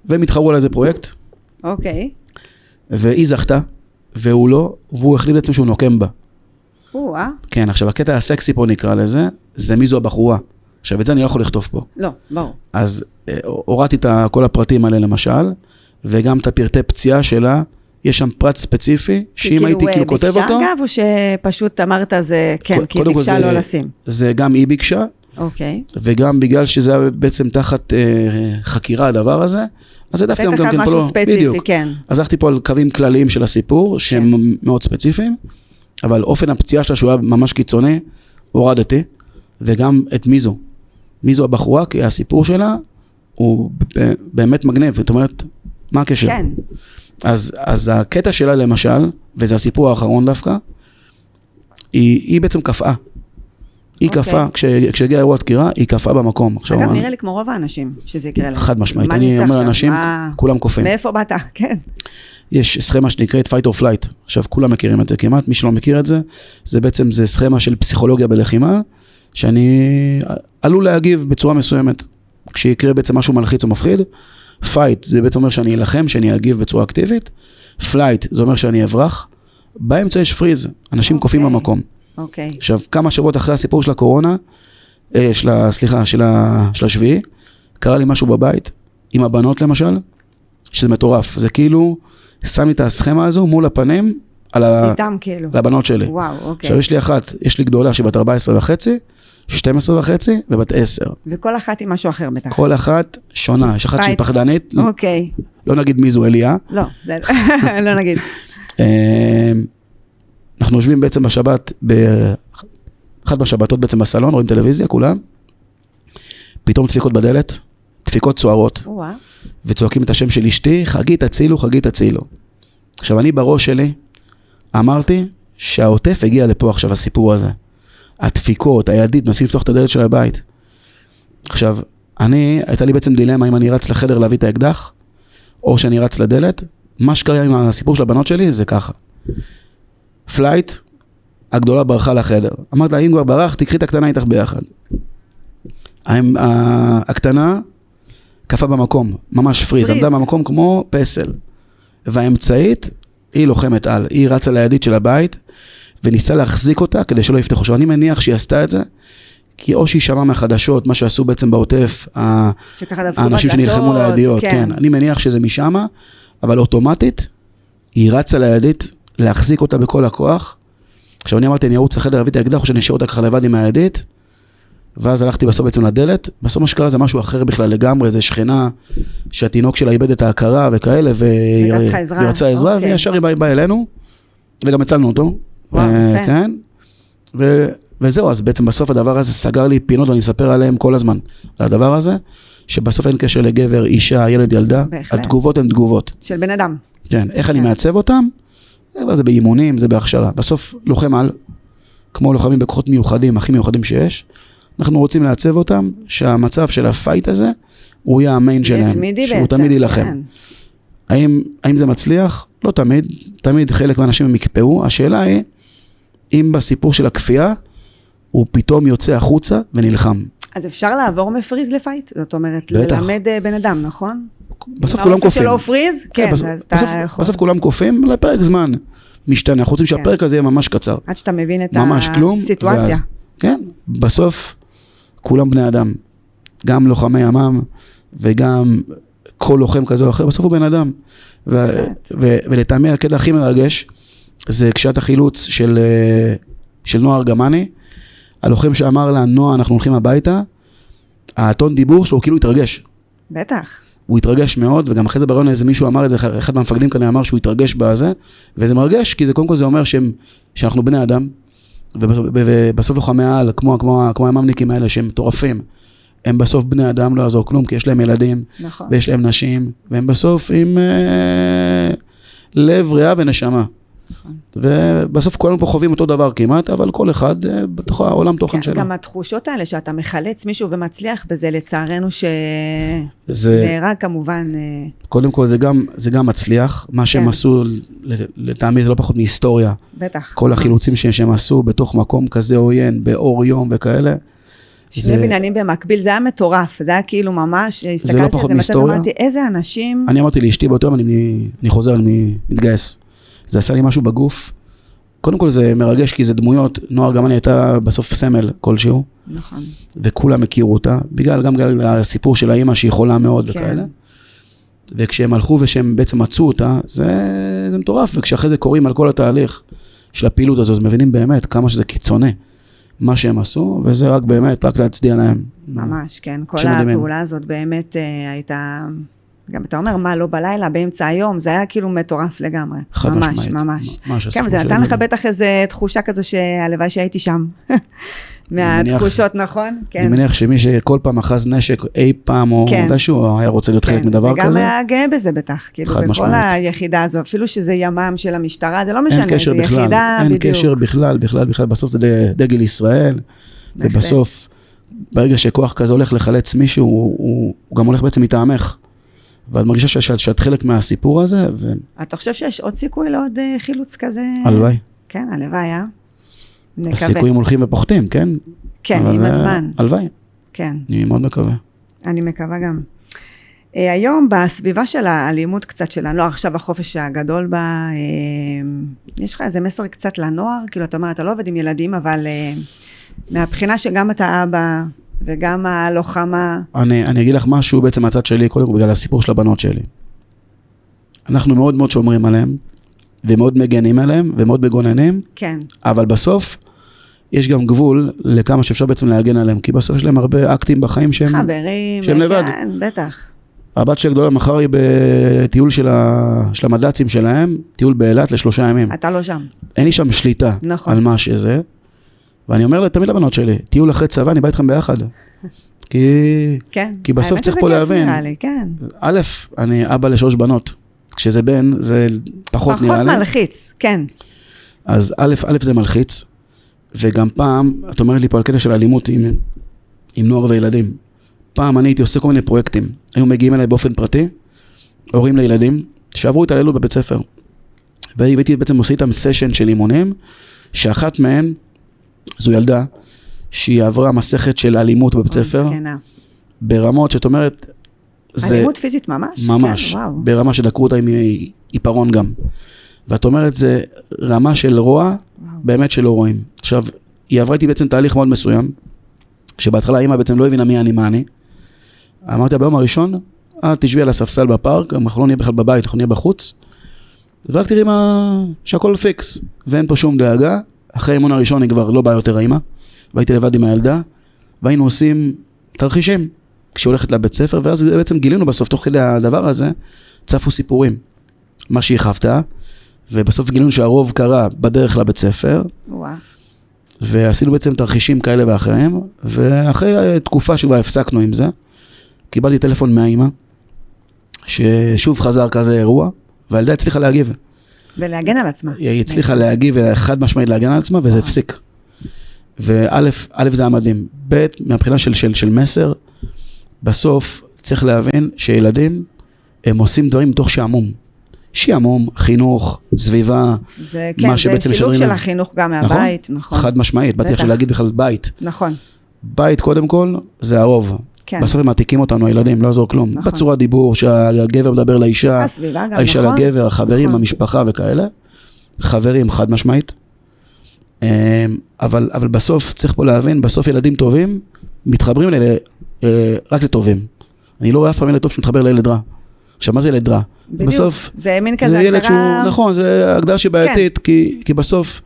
והם התחרו על איזה פרויקט. אוקיי. והיא זכתה, והוא לא, והוא החליט בעצם שהוא נוקם בה. כן, עכשיו הקטע הסקסי פה נקרא לזה, זה מי זו הבחורה. עכשיו את זה אני לא יכול לכתוב פה. לא, ברור. אז הורדתי את כל הפרטים האלה למשל, וגם את הפרטי פציעה שלה, יש שם פרט ספציפי, שאם הייתי כאילו כותב אותו... ביקשה אגב, או שפשוט אמרת זה, כן, כי היא ביקשה לא לשים? זה גם היא ביקשה, אוקיי. וגם בגלל שזה היה בעצם תחת חקירה הדבר הזה, אז זה דווקא גם כן פה לא... משהו ספציפי, כן. אז הלכתי פה על קווים כלליים של הסיפור, שהם מאוד ספציפיים, אבל אופן הפציעה שלה שהוא היה ממש קיצוני, הורדתי, וגם את מיזו. מיזו הבחורה, כי הסיפור שלה הוא באמת מגניב, זאת אומרת, מה הקשר? כן. אז הקטע שלה למשל, וזה הסיפור האחרון דווקא, היא בעצם קפאה. היא קפאה, כשהגיעה אירוע דקירה, היא קפאה במקום. אגב, נראה לי כמו רוב האנשים שזה יקרה להם. חד משמעית. אני אומר לאנשים, כולם קופאים. מאיפה באת? כן. יש סכמה שנקראת fight or flight. עכשיו, כולם מכירים את זה כמעט. מי שלא מכיר את זה, זה בעצם סכמה של פסיכולוגיה בלחימה, שאני עלול להגיב בצורה מסוימת. כשיקרה בעצם משהו מלחיץ או מפחיד, fight זה בעצם אומר שאני אלחם, שאני אגיב בצורה אקטיבית. flight זה אומר שאני אברח. באמצע יש פריז, אנשים קופאים במקום. אוקיי. עכשיו, כמה שבועות אחרי הסיפור של הקורונה, של השביעי, קרה לי משהו בבית, עם הבנות למשל, שזה מטורף. זה כאילו, שם לי את הסכמה הזו מול הפנים, איתם כאילו. לבנות שלי. וואו, אוקיי. עכשיו, יש לי גדולה שבת 14.5, 12.5 ובת 10. וכל אחת עם משהו אחר בטח. כל אחת שונה. יש אחת שהיא פחדנית. אוקיי. לא נגיד מי זו אליה. לא, לא נגיד. אנחנו יושבים בעצם בשבת, אחת בשבתות בעצם בסלון, רואים טלוויזיה, כולם. פתאום דפיקות בדלת, דפיקות צוערות. וצועקים את השם של אשתי, חגית הצילו, חגית הצילו. עכשיו אני בראש שלי, אמרתי שהעוטף הגיע לפה עכשיו הסיפור הזה. הדפיקות, הידית, מנסים לפתוח את הדלת של הבית. עכשיו, הייתה לי בעצם דילמה אם אני רץ לחדר להביא את האקדח, או שאני רץ לדלת. מה שקרה עם הסיפור של הבנות שלי זה ככה. פלייט, הגדולה ברחה לחדר. אמרת לה, אם כבר ברח, תקחי את הקטנה איתך ביחד. הקטנה קפה במקום, ממש פריז, עמדה במקום כמו פסל. והאמצעית, היא לוחמת על. היא רצה לידית של הבית, וניסה להחזיק אותה כדי שלא יפתחו. עכשיו, אני מניח שהיא עשתה את זה, כי או שהיא שמעה מהחדשות, מה שעשו בעצם בעוטף, האנשים שנלחמו לידיות, כן. אני מניח שזה משמה, אבל אוטומטית, היא רצה לידית, להחזיק אותה בכל הכוח. עכשיו אני אמרתי, אני ארוץ לחדר, הביא את האקדח, או שאני אשאיר אותה ככה לבד עם הידית, ואז הלכתי בסוף בעצם לדלת. בסוף מה שקרה זה משהו אחר בכלל לגמרי, זה שכנה שהתינוק שלה איבד את ההכרה וכאלה, והיא רצה עזרה, וישר היא באה אלינו, וגם הצלנו אותו. כן. וזהו, אז בעצם בסוף הדבר הזה סגר לי פינות, ואני מספר עליהם כל הזמן, על הדבר הזה, שבסוף אין קשר לגבר, אישה, ילד, ילדה, התגובות הן תגובות. של בן אדם. כן, איך אני מעצב אותם? זה באימונים, זה בהכשרה. בסוף לוחם על, כמו לוחמים בכוחות מיוחדים, הכי מיוחדים שיש, אנחנו רוצים לעצב אותם, שהמצב של הפייט הזה, הוא יהיה המיין שלהם, שהוא תמיד ילחם. האם זה מצליח? לא תמיד, תמיד חלק מהאנשים הם יקפאו. השאלה היא, אם בסיפור של הכפייה, הוא פתאום יוצא החוצה ונלחם. אז אפשר לעבור מפריז לפייט? זאת אומרת, ללמד בן אדם, נכון? בסוף כולם קופים. שלא פריז? כן, בסוף כולם קופים לפרק זמן משתנה. אנחנו רוצים שהפרק הזה יהיה ממש קצר. עד שאתה מבין את הסיטואציה. כן, בסוף כולם בני אדם. גם לוחמי ימ"מ וגם כל לוחם כזה או אחר, בסוף הוא בן אדם. ולטעמי הקטע הכי מרגש, זה כשעת החילוץ של נועה ארגמני, הלוחם שאמר לה, נועה, אנחנו הולכים הביתה, הטון דיבור שלו, הוא כאילו התרגש. בטח. הוא התרגש מאוד, וגם אחרי זה ברעיון איזה מישהו אמר את זה, אחד מהמפקדים כאן אמר שהוא התרגש בזה, וזה מרגש, כי זה קודם כל זה אומר שאנחנו בני אדם, ובסוף לוחמי העל, כמו הממניקים האלה שהם מטורפים, הם בסוף בני אדם, לא יעזור כלום, כי יש להם ילדים, נכון. ויש להם נשים, והם בסוף עם לב, ריאה ונשמה. נכון. ובסוף כולנו פה חווים אותו דבר כמעט, אבל כל אחד בתוך העולם תוכן שלו. גם התחושות האלה שאתה מחלץ מישהו ומצליח בזה, לצערנו שנהרג כמובן. קודם כל זה גם מצליח, מה שהם עשו לטעמי זה לא פחות מהיסטוריה. בטח. כל החילוצים שהם עשו בתוך מקום כזה עוין, באור יום וכאלה. שני בניינים במקביל, זה היה מטורף, זה היה כאילו ממש, זה לא פחות מהיסטוריה. אמרתי, איזה אנשים... אני אמרתי לאשתי באותו יום, אני חוזר, אני מתגייס. זה עשה לי משהו בגוף. קודם כל זה מרגש, כי זה דמויות, נוער גם אני הייתה בסוף סמל כלשהו. נכון. וכולם הכירו אותה, גם בגלל הסיפור של האמא שהיא חולה מאוד וכאלה. וכשהם הלכו ושהם בעצם מצאו אותה, זה מטורף. וכשאחרי זה קוראים על כל התהליך של הפעילות הזו, אז מבינים באמת כמה שזה קיצוני. מה שהם עשו, וזה רק באמת, רק להצדיע להם. ממש, כן. כל הפעולה הזאת באמת הייתה, גם אתה אומר, מה, לא בלילה, באמצע היום, זה היה כאילו מטורף לגמרי. חד משמעית. ממש. כן, זה נתן לך בטח איזו תחושה כזו שהלוואי שהייתי שם. מהתחושות, נכון? אני מניח שמי שכל פעם אחז נשק אי פעם, או מתישהו, היה רוצה להיות חלק מדבר כזה. וגם היה גאה בזה בטח, כאילו, בכל היחידה הזו, אפילו שזה ימ"מ של המשטרה, זה לא משנה, זה יחידה בדיוק. אין קשר בכלל, בסוף זה דגל ישראל, ובסוף, ברגע שכוח כזה הולך לחלץ מישהו, הוא גם הולך בעצם מטעמך, ואת מרגישה שאת חלק מהסיפור הזה. אתה חושב שיש עוד סיכוי לעוד חילוץ כזה? הלוואי. כן, הלוואי, הסיכויים הולכים ופוחתים, כן? כן, עם הזמן. הלוואי. כן. אני מאוד מקווה. אני מקווה גם. היום בסביבה של האלימות קצת שלנו, לא עכשיו החופש הגדול בה, יש לך איזה מסר קצת לנוער, כאילו אתה אומר, אתה לא עובד עם ילדים, אבל מהבחינה שגם אתה אבא וגם הלוחמה. אני אגיד לך משהו בעצם מהצד שלי, קודם כל בגלל הסיפור של הבנות שלי. אנחנו מאוד מאוד שומרים עליהם, ומאוד מגנים עליהם, ומאוד מגוננים. כן. אבל בסוף, יש גם גבול לכמה שאפשר בעצם להגן עליהם, כי בסוף יש להם הרבה אקטים בחיים שהם לבד. כן, בטח. הבת שלי הגדולה מחר היא בטיול של המד"צים שלהם, טיול באילת ל3 ימים. אתה לא שם. אין לי שם שליטה על מה שזה, ואני אומר תמיד לבנות שלי, טיול אחרי צבא, אני בא איתכם ביחד. כי בסוף צריך פה להבין. א', אני אבא ל3 בנות. כשזה בן, זה פחות נראה לי. פחות מלחיץ, כן. אז א', זה מלחיץ, וגם פעם, את אומרת לי פה על קטע של אלימות עם נוער וילדים. פעם אני הייתי עושה כל מיני פרויקטים. היו מגיעים אליי באופן פרטי, הורים לילדים, שעברו התעללות בבית ספר. והייתי בעצם עושה איתם סשן של אימונים, שאחת מהן, זו ילדה, שהיא עברה מסכת של אלימות בבית ספר. מסכנה. ברמות שאת אומרת, אלימות פיזית ממש? ממש. כן, ברמה שדקרו אותה עם עיפרון גם. ואת אומרת, זה רמה של רוע, באמת שלא רואים. עכשיו, היא עברה איתי בעצם תהליך מאוד מסוים, שבהתחלה האמא בעצם לא הבינה מי אני, מה אני. אמרתי, ביום הראשון, תשבי על הספסל בפארק, אנחנו לא נהיה בכלל בבית, אנחנו נהיה בחוץ, ורק תראי שהכל פיקס, ואין פה שום דאגה. אחרי האימון הראשון היא כבר לא באה יותר האמא, והייתי לבד עם הילדה, והיינו עושים תרחישים, כשהולכת לבית ספר, ואז בעצם גילינו בסוף, תוך כדי הדבר הזה, צפו סיפורים, מה שהיא חוותה, ובסוף גילינו שהרוב קרה בדרך לבית ספר, ועשינו בעצם תרחישים כאלה ואחרים, ואחרי תקופה שכבר הפסקנו עם זה, קיבלתי טלפון מהאמא, ששוב חזר כזה אירוע, והילדה הצליחה להגיב. ולהגן על עצמה. היא הצליחה להגיב, חד משמעית להגן על עצמה, וזה הפסיק. וא' זה המדהים. ב' מהבחינה של מסר, בסוף צריך להבין שילדים, הם עושים דברים מתוך שעמום. שעמום, חינוך, סביבה, זה, כן, זה שילוב של החינוך גם מהבית, נכון. חד משמעית, באתי עכשיו להגיד בכלל בית. נכון. בית קודם כל, זה הרוב. כן. בסוף הם מעתיקים אותנו, הילדים, לא עזור כלום. נכון. בצורה דיבור, שהגבר מדבר לאישה, האישה נכון. לגבר, החברים, נכון. המשפחה וכאלה. חברים, חד משמעית. אבל בסוף צריך פה להבין, בסוף ילדים טובים, מתחברים רק לטובים. אני לא רואה אף פעם ילד טוב שמתחבר לילד רע. עכשיו, מה זה ילד רע? בדיוק, בסוף, זה מין כזה הגדרה... שהוא, נכון, זה הגדרה שבעייתית, כן. כי בסוף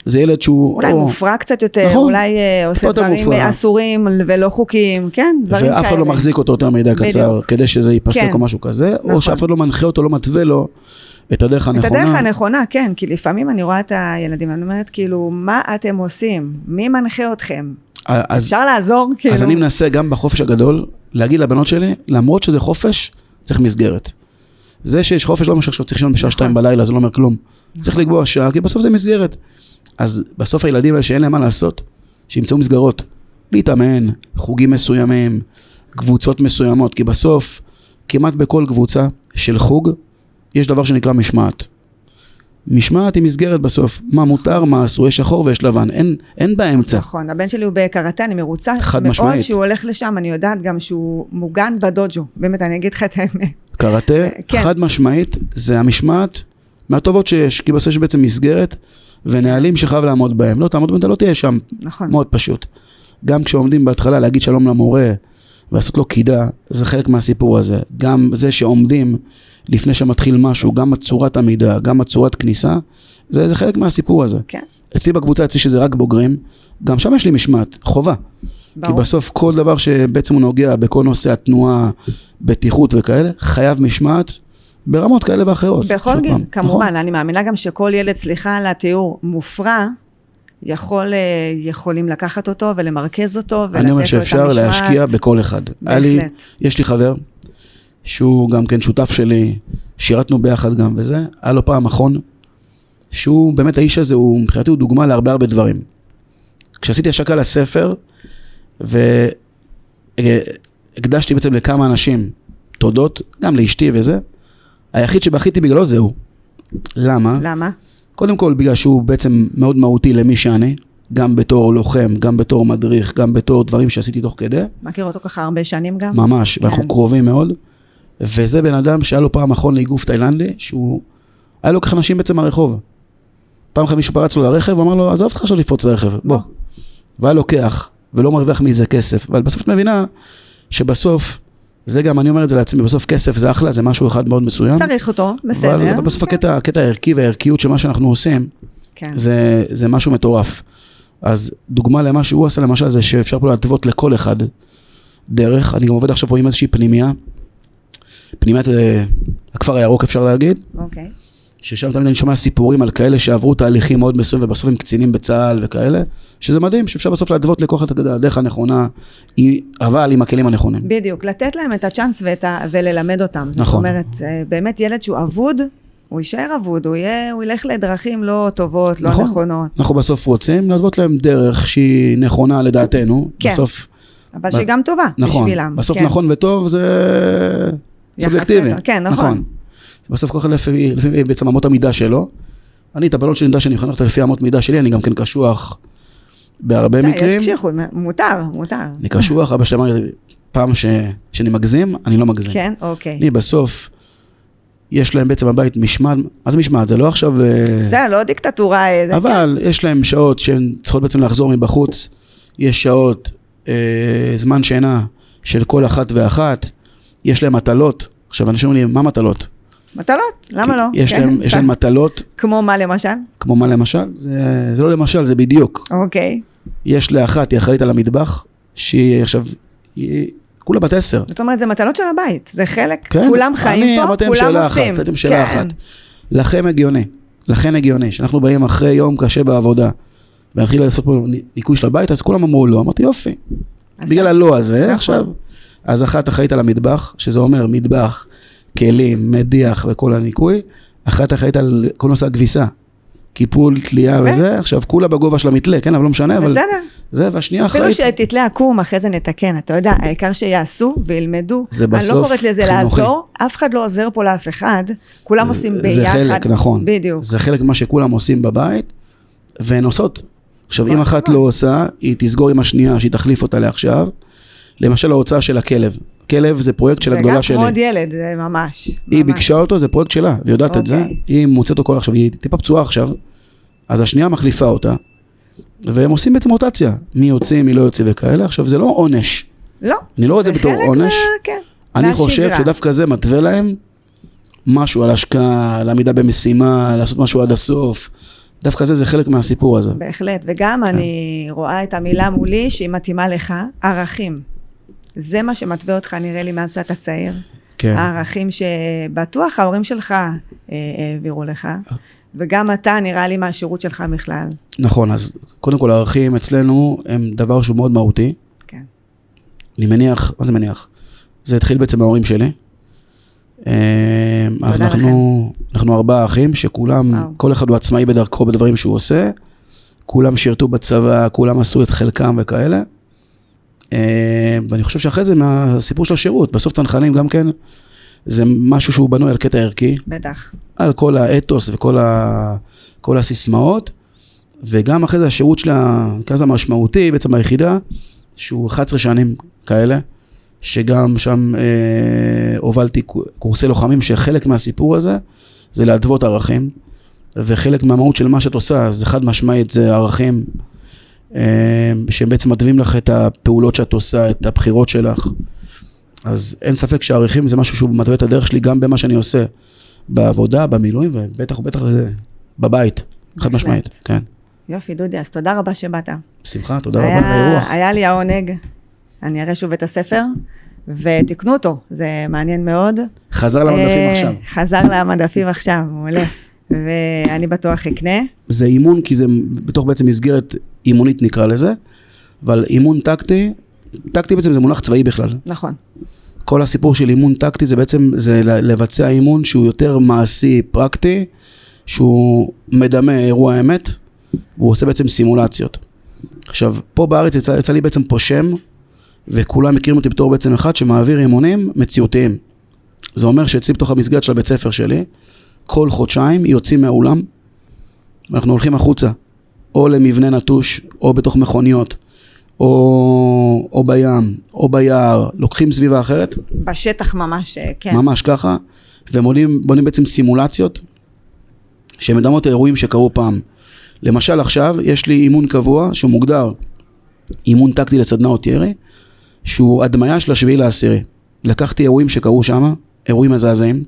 זה ילד שהוא... אולי מופרע קצת יותר, נכון, אולי עושה דברים אסורים ולא חוקיים, כן, דברים כאלה. ואף אחד לא מחזיק אותו יותר מידע קצר, כדי שזה ייפסק כן. או משהו כזה, נכון. או שאף אחד לא מנחה אותו, לא מתווה לו, את הדרך הנכונה. את הדרך הנכונה, כן, כי לפעמים אני רואה את הילדים, אני אומרת, כאילו, מה אתם עושים? מי מנחה אתכם? אפשר לעזור, כאילו. אז אני מנסה גם בחופש הגדול, להגיד לבנות שלי, למרות שזה חופש, צריך מסגרת. זה שיש חופש לא אומר שעכשיו צריך לישון בשעה 2 בלילה, זה לא אומר כלום. צריך לקבוע שעה, כי בסוף זה מסגרת. אז בסוף הילדים האלה שאין להם מה לעשות, שימצאו מסגרות, להתאמן, חוגים מסוימים, קבוצות מסוימות, כי בסוף, כמעט בכל קבוצה של חוג, יש דבר שנקרא משמעת. משמעת היא מסגרת בסוף, מה מותר, מה אסור, יש שחור ויש לבן, אין באמצע. נכון, הבן שלי הוא בקראטה, אני מרוצה חד מאוד משמעית. שהוא הולך לשם, אני יודעת גם שהוא מוגן בדוג'ו, באמת אני אגיד לך את האמת. קראטה, כן. חד משמעית, זה המשמעת מהטובות שיש, כי בסוף יש בעצם מסגרת ונהלים שחייב לעמוד בהם. לא תעמוד בהם, אתה לא תהיה שם. נכון. מאוד פשוט. גם כשעומדים בהתחלה להגיד שלום למורה ולעשות לו קידה, זה חלק מהסיפור הזה. גם זה שעומדים לפני שמתחיל משהו, גם הצורת עמידה, גם הצורת כניסה, זה חלק מהסיפור הזה. כן. אצלי בקבוצה, אצלי שזה רק בוגרים, גם שם יש לי משמעת, חובה. ברור. כי בסוף כל דבר שבעצם הוא נוגע בכל נושא התנועה, בטיחות וכאלה, חייב משמעת ברמות כאלה ואחרות. בכל גיל, כמובן, אני מאמינה גם שכל ילד, סליחה על התיאור, מופרע, יכולים לקחת אותו ולמרכז אותו ולתת לו את המשמעת. אני אומר שאפשר להשקיע בכל אחד. בהחלט. יש לי חבר, שהוא גם כן שותף שלי, שירתנו ביחד גם וזה, היה לו פעם מכון, שהוא באמת האיש הזה, מבחינתי הוא דוגמה להרבה הרבה דברים. כשעשיתי השקה לספר, והקדשתי בעצם לכמה אנשים תודות, גם לאשתי וזה, היחיד שבכיתי בגללו זהו. למה? למה? קודם כל בגלל שהוא בעצם מאוד מהותי למי שאני, גם בתור לוחם, גם בתור מדריך, גם בתור דברים שעשיתי תוך כדי. מכיר אותו ככה הרבה שנים גם? ממש, ואנחנו קרובים מאוד. וזה בן אדם שהיה לו פעם מכון לאיגוף תאילנדי, שהוא היה לו ככה אנשים בעצם מהרחוב. פעם אחת מישהו פרץ לו לרכב, הוא אמר לו, עזוב אותך עכשיו לפרוץ לרכב, בוא. והיה לוקח, ולא מרוויח מזה כסף. אבל בסוף את מבינה שבסוף, זה גם אני אומר את זה לעצמי, בסוף כסף זה אחלה, זה משהו אחד מאוד מסוים. צריך אותו, בסדר. אבל בסוף הקטע הערכי והערכיות של מה שאנחנו עושים, כן. זה משהו מטורף. אז דוגמה למה שהוא עשה למשל, זה שאפשר פה להתוות לכל אחד דרך. אני גם עובד עכשיו פה עם איזושהי פנימייה, פנימיית הכפר הירוק אפשר להגיד. אוקיי. ששם תמיד אני שומע סיפורים על כאלה שעברו תהליכים מאוד מסוים, ובסוף הם קצינים בצה"ל וכאלה, שזה מדהים, שאפשר בסוף להתוות לכוח את הדרך הנכונה, אבל עם הכלים הנכונים. בדיוק, לתת להם את הצ'אנס וללמד אותם. נכון. זאת אומרת, באמת ילד שהוא אבוד, הוא יישאר אבוד, הוא ילך לדרכים לא טובות, לא נכונות. אנחנו בסוף רוצים להתוות להם דרך שהיא נכונה לדעתנו, כן. בסוף... אבל שהיא גם טובה בשבילם. בסוף נכון וטוב זה סובייקטיבי. כן, נכון. בסוף כל אחד לפי בעצם אמות המידה שלו. אני את הבנות שלי נדע שאני מחנך לפי אמות מידה שלי, אני גם כן קשוח בהרבה מקרים. יש קשיחות, מותר. אני קשוח, אבא שלי אמר לי, פעם שאני מגזים, אני לא מגזים. כן, אוקיי. אני בסוף, יש להם בעצם הבית משמעת, אז משמעת, זה לא עכשיו... זה לא דיקטטורה. אבל יש להם שעות שהן צריכות בעצם לחזור מבחוץ, יש שעות, זמן שינה של כל אחת ואחת, יש להם מטלות. עכשיו אנשים אומרים לי, מה מטלות? מטלות? למה לא? יש להם מטלות. כמו מה למשל? כמו מה למשל? זה לא למשל, זה בדיוק. אוקיי. יש לאחת, היא אחראית על המטבח, שהיא עכשיו, היא כולה בת 10. זאת אומרת, זה מטלות של הבית, זה חלק, כן, כולם חיים פה, כולם עושים. אתם שאלה אחת. לכן הגיוני, שאנחנו באים אחרי יום קשה בעבודה, ונתחיל לעשות פה ניקוי של הבית, אז כולם אמרו לא, אמרתי יופי. בגלל הלא הזה, עכשיו, אז אחת אחראית על המטבח, שזה אומר מטבח, כלים, מדיח וכל הניקוי, אחת אחראית על כל נושא הכביסה, קיפול, תלייה וזה, עכשיו כולה בגובה של המתלה, כן, אבל לא משנה, אבל זה, והשנייה אחראית. אפילו שתתלה עקום, אחרי זה נתקן, אתה יודע, העיקר שיעשו וילמדו, אני לא קוראת לזה לעזור, אף אחד לא עוזר פה לאף אחד, כולם עושים ביחד. זה חלק, נכון. בדיוק. זה חלק מה שכולם עושים בבית, והן עושות. עכשיו, אם אחת לא עושה, היא תסגור עם השנייה, שהיא תחליף אותה לעכשיו, למשל ההוצאה של הכלב. כלב זה פרויקט של הגדולה שלי. זה גם מאוד ילד, זה ממש. היא ביקשה אותו, זה פרויקט שלה, והיא יודעת את זה. היא מוצאת אותו כל עכשיו, היא טיפה פצועה עכשיו, אז השנייה מחליפה אותה, והם עושים בעצם רוטציה. מי יוצאים, מי לא יוצאים וכאלה. עכשיו, זה לא עונש. לא. אני לא רואה את זה בתור עונש. כן. אני חושב שדווקא זה מתווה להם משהו על השקעה, על עמידה במשימה, לעשות משהו עד הסוף. דווקא זה חלק מהסיפור הזה. בהחלט, וגם אני רואה את המילה מולי שהיא מתאימה לך, ערכים. זה מה שמתווה אותך נראה לי מאז שאתה צעיר. כן. הערכים שבטוח ההורים שלך העבירו לך, וגם אתה נראה לי מהשירות שלך בכלל. נכון, אז קודם כל הערכים אצלנו הם דבר שהוא מאוד מהותי. כן. אני מניח, מה זה מניח? זה התחיל בעצם מההורים שלי. אנחנו 4 אחים שכולם, כל אחד הוא עצמאי בדרכו בדברים שהוא עושה, כולם שירתו בצבא, כולם עשו את חלקם וכאלה, ואני חושב שאחרי זה מהסיפור של השירות, בסוף צנחנים גם כן, זה משהו שהוא בנוי על קטע ערכי. בטח. על כל האתוס וכל הסיסמאות, וגם אחרי זה השירות של הכזה המשמעותי, בעצם היחידה, שהוא 11 שנים כאלה, שגם שם הובלתי קורסי לוחמים, שחלק מהסיפור הזה, זה להדוות ערכים, וחלק מהמהות של מה שאת עושה, זה חד משמעית, זה ערכים, שהם בעצם מדווים לך את הפעולות שאת עושה, את הבחירות שלך, אז אין ספק שהערכים זה משהו שהוא מתווה את הדרך שלי, גם במה שאני עושה, בעבודה, במילואים, ובטח בבית, חד משמעית, כן. יופי, דודי, אז תודה רבה שבאת. בשמחה, תודה רבה לאירוח. היה לי העונג, אני אראה שוב את הספר, ותקנו אותו, זה מעניין מאוד. חזר למדפים עכשיו. חזר למדפים עכשיו, מעולה. ואני בטוח אקנה. זה אימון, כי זה בתוך בעצם מסגרת אימונית נקרא לזה, אבל אימון טקטי בעצם זה מונח צבאי בכלל. נכון. כל הסיפור של אימון טקטי זה בעצם, זה לבצע אימון שהוא יותר מעשי, פרקטי, שהוא מדמה אירוע אמת, והוא עושה בעצם סימולציות. עכשיו, פה בארץ יצא לי בעצם פה שם, וכולם מכירים אותי בתור בעצם אחד שמעביר אימונים מציאותיים. זה אומר שאצלי בתוך המסגרת של הבית ספר שלי, כל חודשיים יוצאים מהאולם, ואנחנו הולכים החוצה, או למבנה נטוש, או בתוך מכוניות, או בים, או ביער, לוקחים סביבה אחרת. בשטח ממש, כן. ממש ככה, ובונים בעצם סימולציות, שמדמות האירועים שקרו פעם. למשל עכשיו, יש לי אימון קבוע, שהוא מוגדר, אימון טקטי לסדנאות ירי, שהוא הדמיה של 7/10. לקחתי אירועים שקרו שם, אירועים מזעזעים,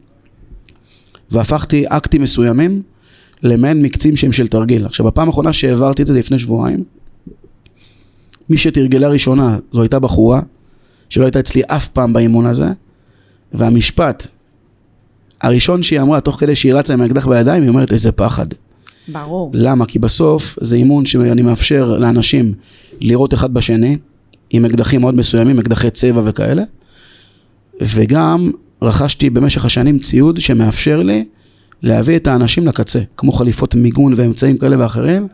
והפכתי אקטים מסוימים, למעין מקצים שהם של תרגיל. עכשיו, בפעם האחרונה שהעברתי את זה לפני שבועיים, מי שתרגלה ראשונה, זו הייתה בחורה, שלא הייתה אצלי אף פעם באימון הזה, והמשפט הראשון שהיא אמרה, תוך כדי שהיא רצה עם האקדח בידיים, היא אומרת, איזה פחד. ברור. למה? כי בסוף זה אימון שאני מאפשר לאנשים לראות אחד בשני, עם אקדחים מאוד מסוימים, אקדחי צבע וכאלה, וגם רכשתי במשך השנים ציוד שמאפשר לי להביא את האנשים לקצה, כמו חליפות מיגון ואמצעים כאלה ואחרים,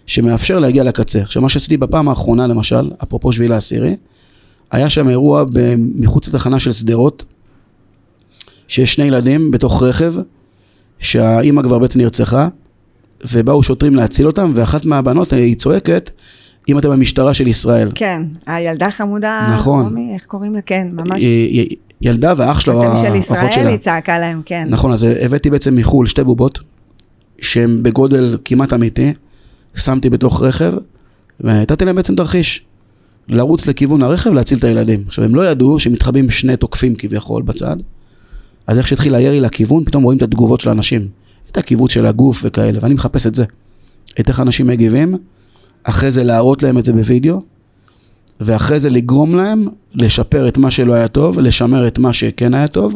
שמאפשר להגיע לקצה. עכשיו, מה שעשיתי בפעם האחרונה, למשל, אפרופו 7/10, היה שם אירוע מחוץ לתחנה של סדרות, שיש 2 ילדים בתוך רכב, שהאימא כבר בעצם נרצחה, ובאו שוטרים להציל אותם, ואחת מהבנות היא צועקת, אם אתם המשטרה של ישראל. כן, הילדה חמודה, נכון. איך קוראים לה? כן, ממש. ילדה ואח שלה, אתם של ישראל, היא צעקה להם, כן. נכון, אז הבאתי בעצם מחול 2 בובות, שהן בגודל כמעט אמיתי, שמתי בתוך רכב, ונתתי להם בעצם תרחיש, לרוץ לכיוון הרכב, להציל את הילדים. עכשיו, הם לא ידעו שמתחבאים 2 תוקפים כביכול בצד, אז איך שהתחיל הירי לכיוון, פתאום רואים את התגובות של האנשים, את הכיוות של הגוף וכאלה, ואני מחפש את זה. את איך אנשים מגיבים, אחרי זה להראות להם את זה בווידאו, ואחרי זה לגרום להם לשפר את מה שלא היה טוב, לשמר את מה שכן היה טוב.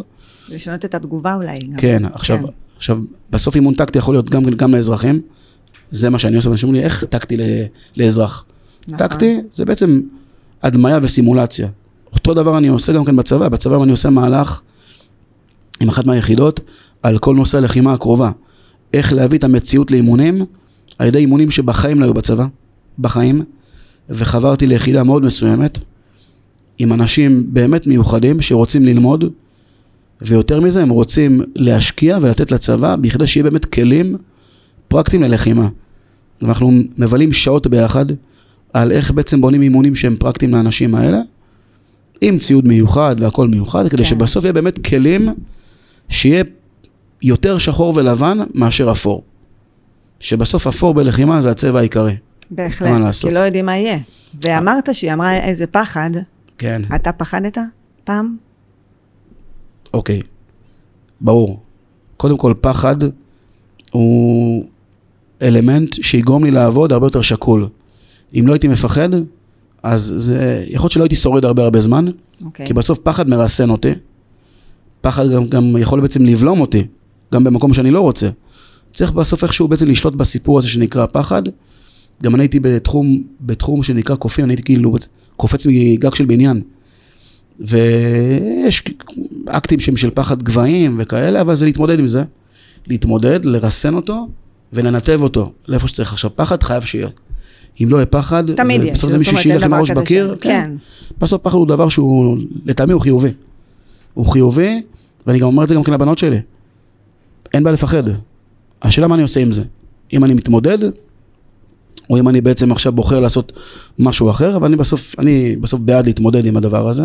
לשנות את התגובה אולי. כן, עכשיו, בסוף אימון טקטי יכול להיות גם לאזרחים, זה מה שאני עושה, ואנשים אומרים לי, איך טקטי לאזרח? טקטי זה בעצם הדמיה וסימולציה. אותו דבר אני עושה גם כן בצבא, בצבא אני עושה מהלך עם אחת מהיחידות, על כל נושא הלחימה הקרובה. איך להביא את המציאות לאימונים, על ידי אימונים שבחיים לא היו בצבא, בחיים, וחברתי ליחידה מאוד מסוימת, עם אנשים באמת מיוחדים שרוצים ללמוד, ויותר מזה הם רוצים להשקיע ולתת לצבא, בכדי שיהיה באמת כלים פרקטיים ללחימה. אנחנו מבלים שעות ביחד, על איך בעצם בונים אימונים שהם פרקטיים לאנשים האלה, עם ציוד מיוחד והכל מיוחד, כדי שבסוף יהיה באמת כלים, שיהיה יותר שחור ולבן מאשר אפור. שבסוף אפור בלחימה זה הצבע העיקרי. בהחלט, כי לא יודעים מה יהיה. ואמרת שהיא אמרה איזה פחד. כן. אתה פחדת פעם? אוקיי, ברור. קודם כל פחד הוא אלמנט שיגרום לי לעבוד הרבה יותר שקול. אם לא הייתי מפחד, אז זה יכול להיות שלא הייתי שורד הרבה זמן, כי בסוף פחד מרסן אותי. פחד גם יכול בעצם לבלום אותי. גם במקום שאני לא רוצה. צריך בסוף איכשהו בעצם לשלוט בסיפור הזה שנקרא פחד. גם אני הייתי בתחום שנקרא קופים, אני הייתי כאילו קופץ מגג של בניין. ויש אקטים שהם של פחד גבהים וכאלה, אבל זה להתמודד עם זה. להתמודד, לרסן אותו ולנתב אותו לאיפה שצריך. עכשיו, פחד חייב שיהיה. אם לא יהיה פחד, בסוף זה מישהו שילך עם הראש בקיר. כן. בסוף פחד הוא דבר שהוא, לטעמי הוא חיובי. הוא חיובי, ואני גם אומר את זה גם כן לבנות שלי. אין בה לפחד. השאלה מה אני עושה עם זה. אם אני מתמודד, או אם אני בעצם עכשיו בוחר לעשות משהו אחר, אבל אני בסוף בעד להתמודד עם הדבר הזה,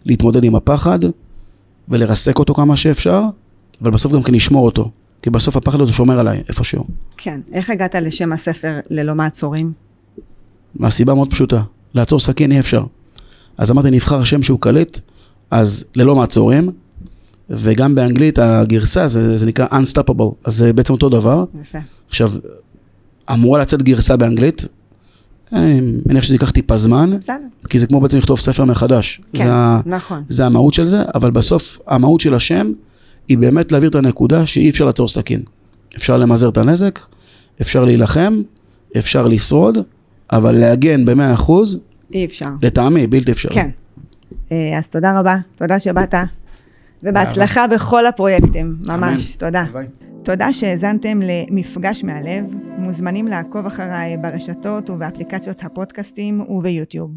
להתמודד עם הפחד, ולרסק אותו כמה שאפשר, אבל בסוף גם כן לשמור אותו. כי בסוף הפחד הזה שומר עליי, איפשהו. כן. איך הגעת לשם הספר ללא מעצורים? מהסיבה מאוד פשוטה. לעצור סכין אי אפשר. אז אמרתי, נבחר שם שהוא קליט, אז ללא מעצורים, וגם באנגלית הגרסה, זה נקרא unstoppable, אז זה בעצם אותו דבר. יפה. עכשיו, אמורה לצאת גרסה באנגלית, אני מניח שזה ייקח טיפה זמן, כי זה כמו בעצם לכתוב ספר מחדש. כן, נכון. זה המהות של זה, אבל בסוף המהות של השם, היא באמת להעביר את הנקודה שאי אפשר לעצור סכין. אפשר למזער את הנזק, אפשר להילחם, אפשר לשרוד, אבל להגן ב100%, אי אפשר. לטעמי, בלתי אפשר. כן. אז תודה רבה, תודה שבאת, ובהצלחה בכל הפרויקטים, ממש, תודה. תודה שהאזנתם למפגש מהלב, מוזמנים לעקוב אחריי ברשתות ובאפליקציות הפודקאסטים וביוטיוב.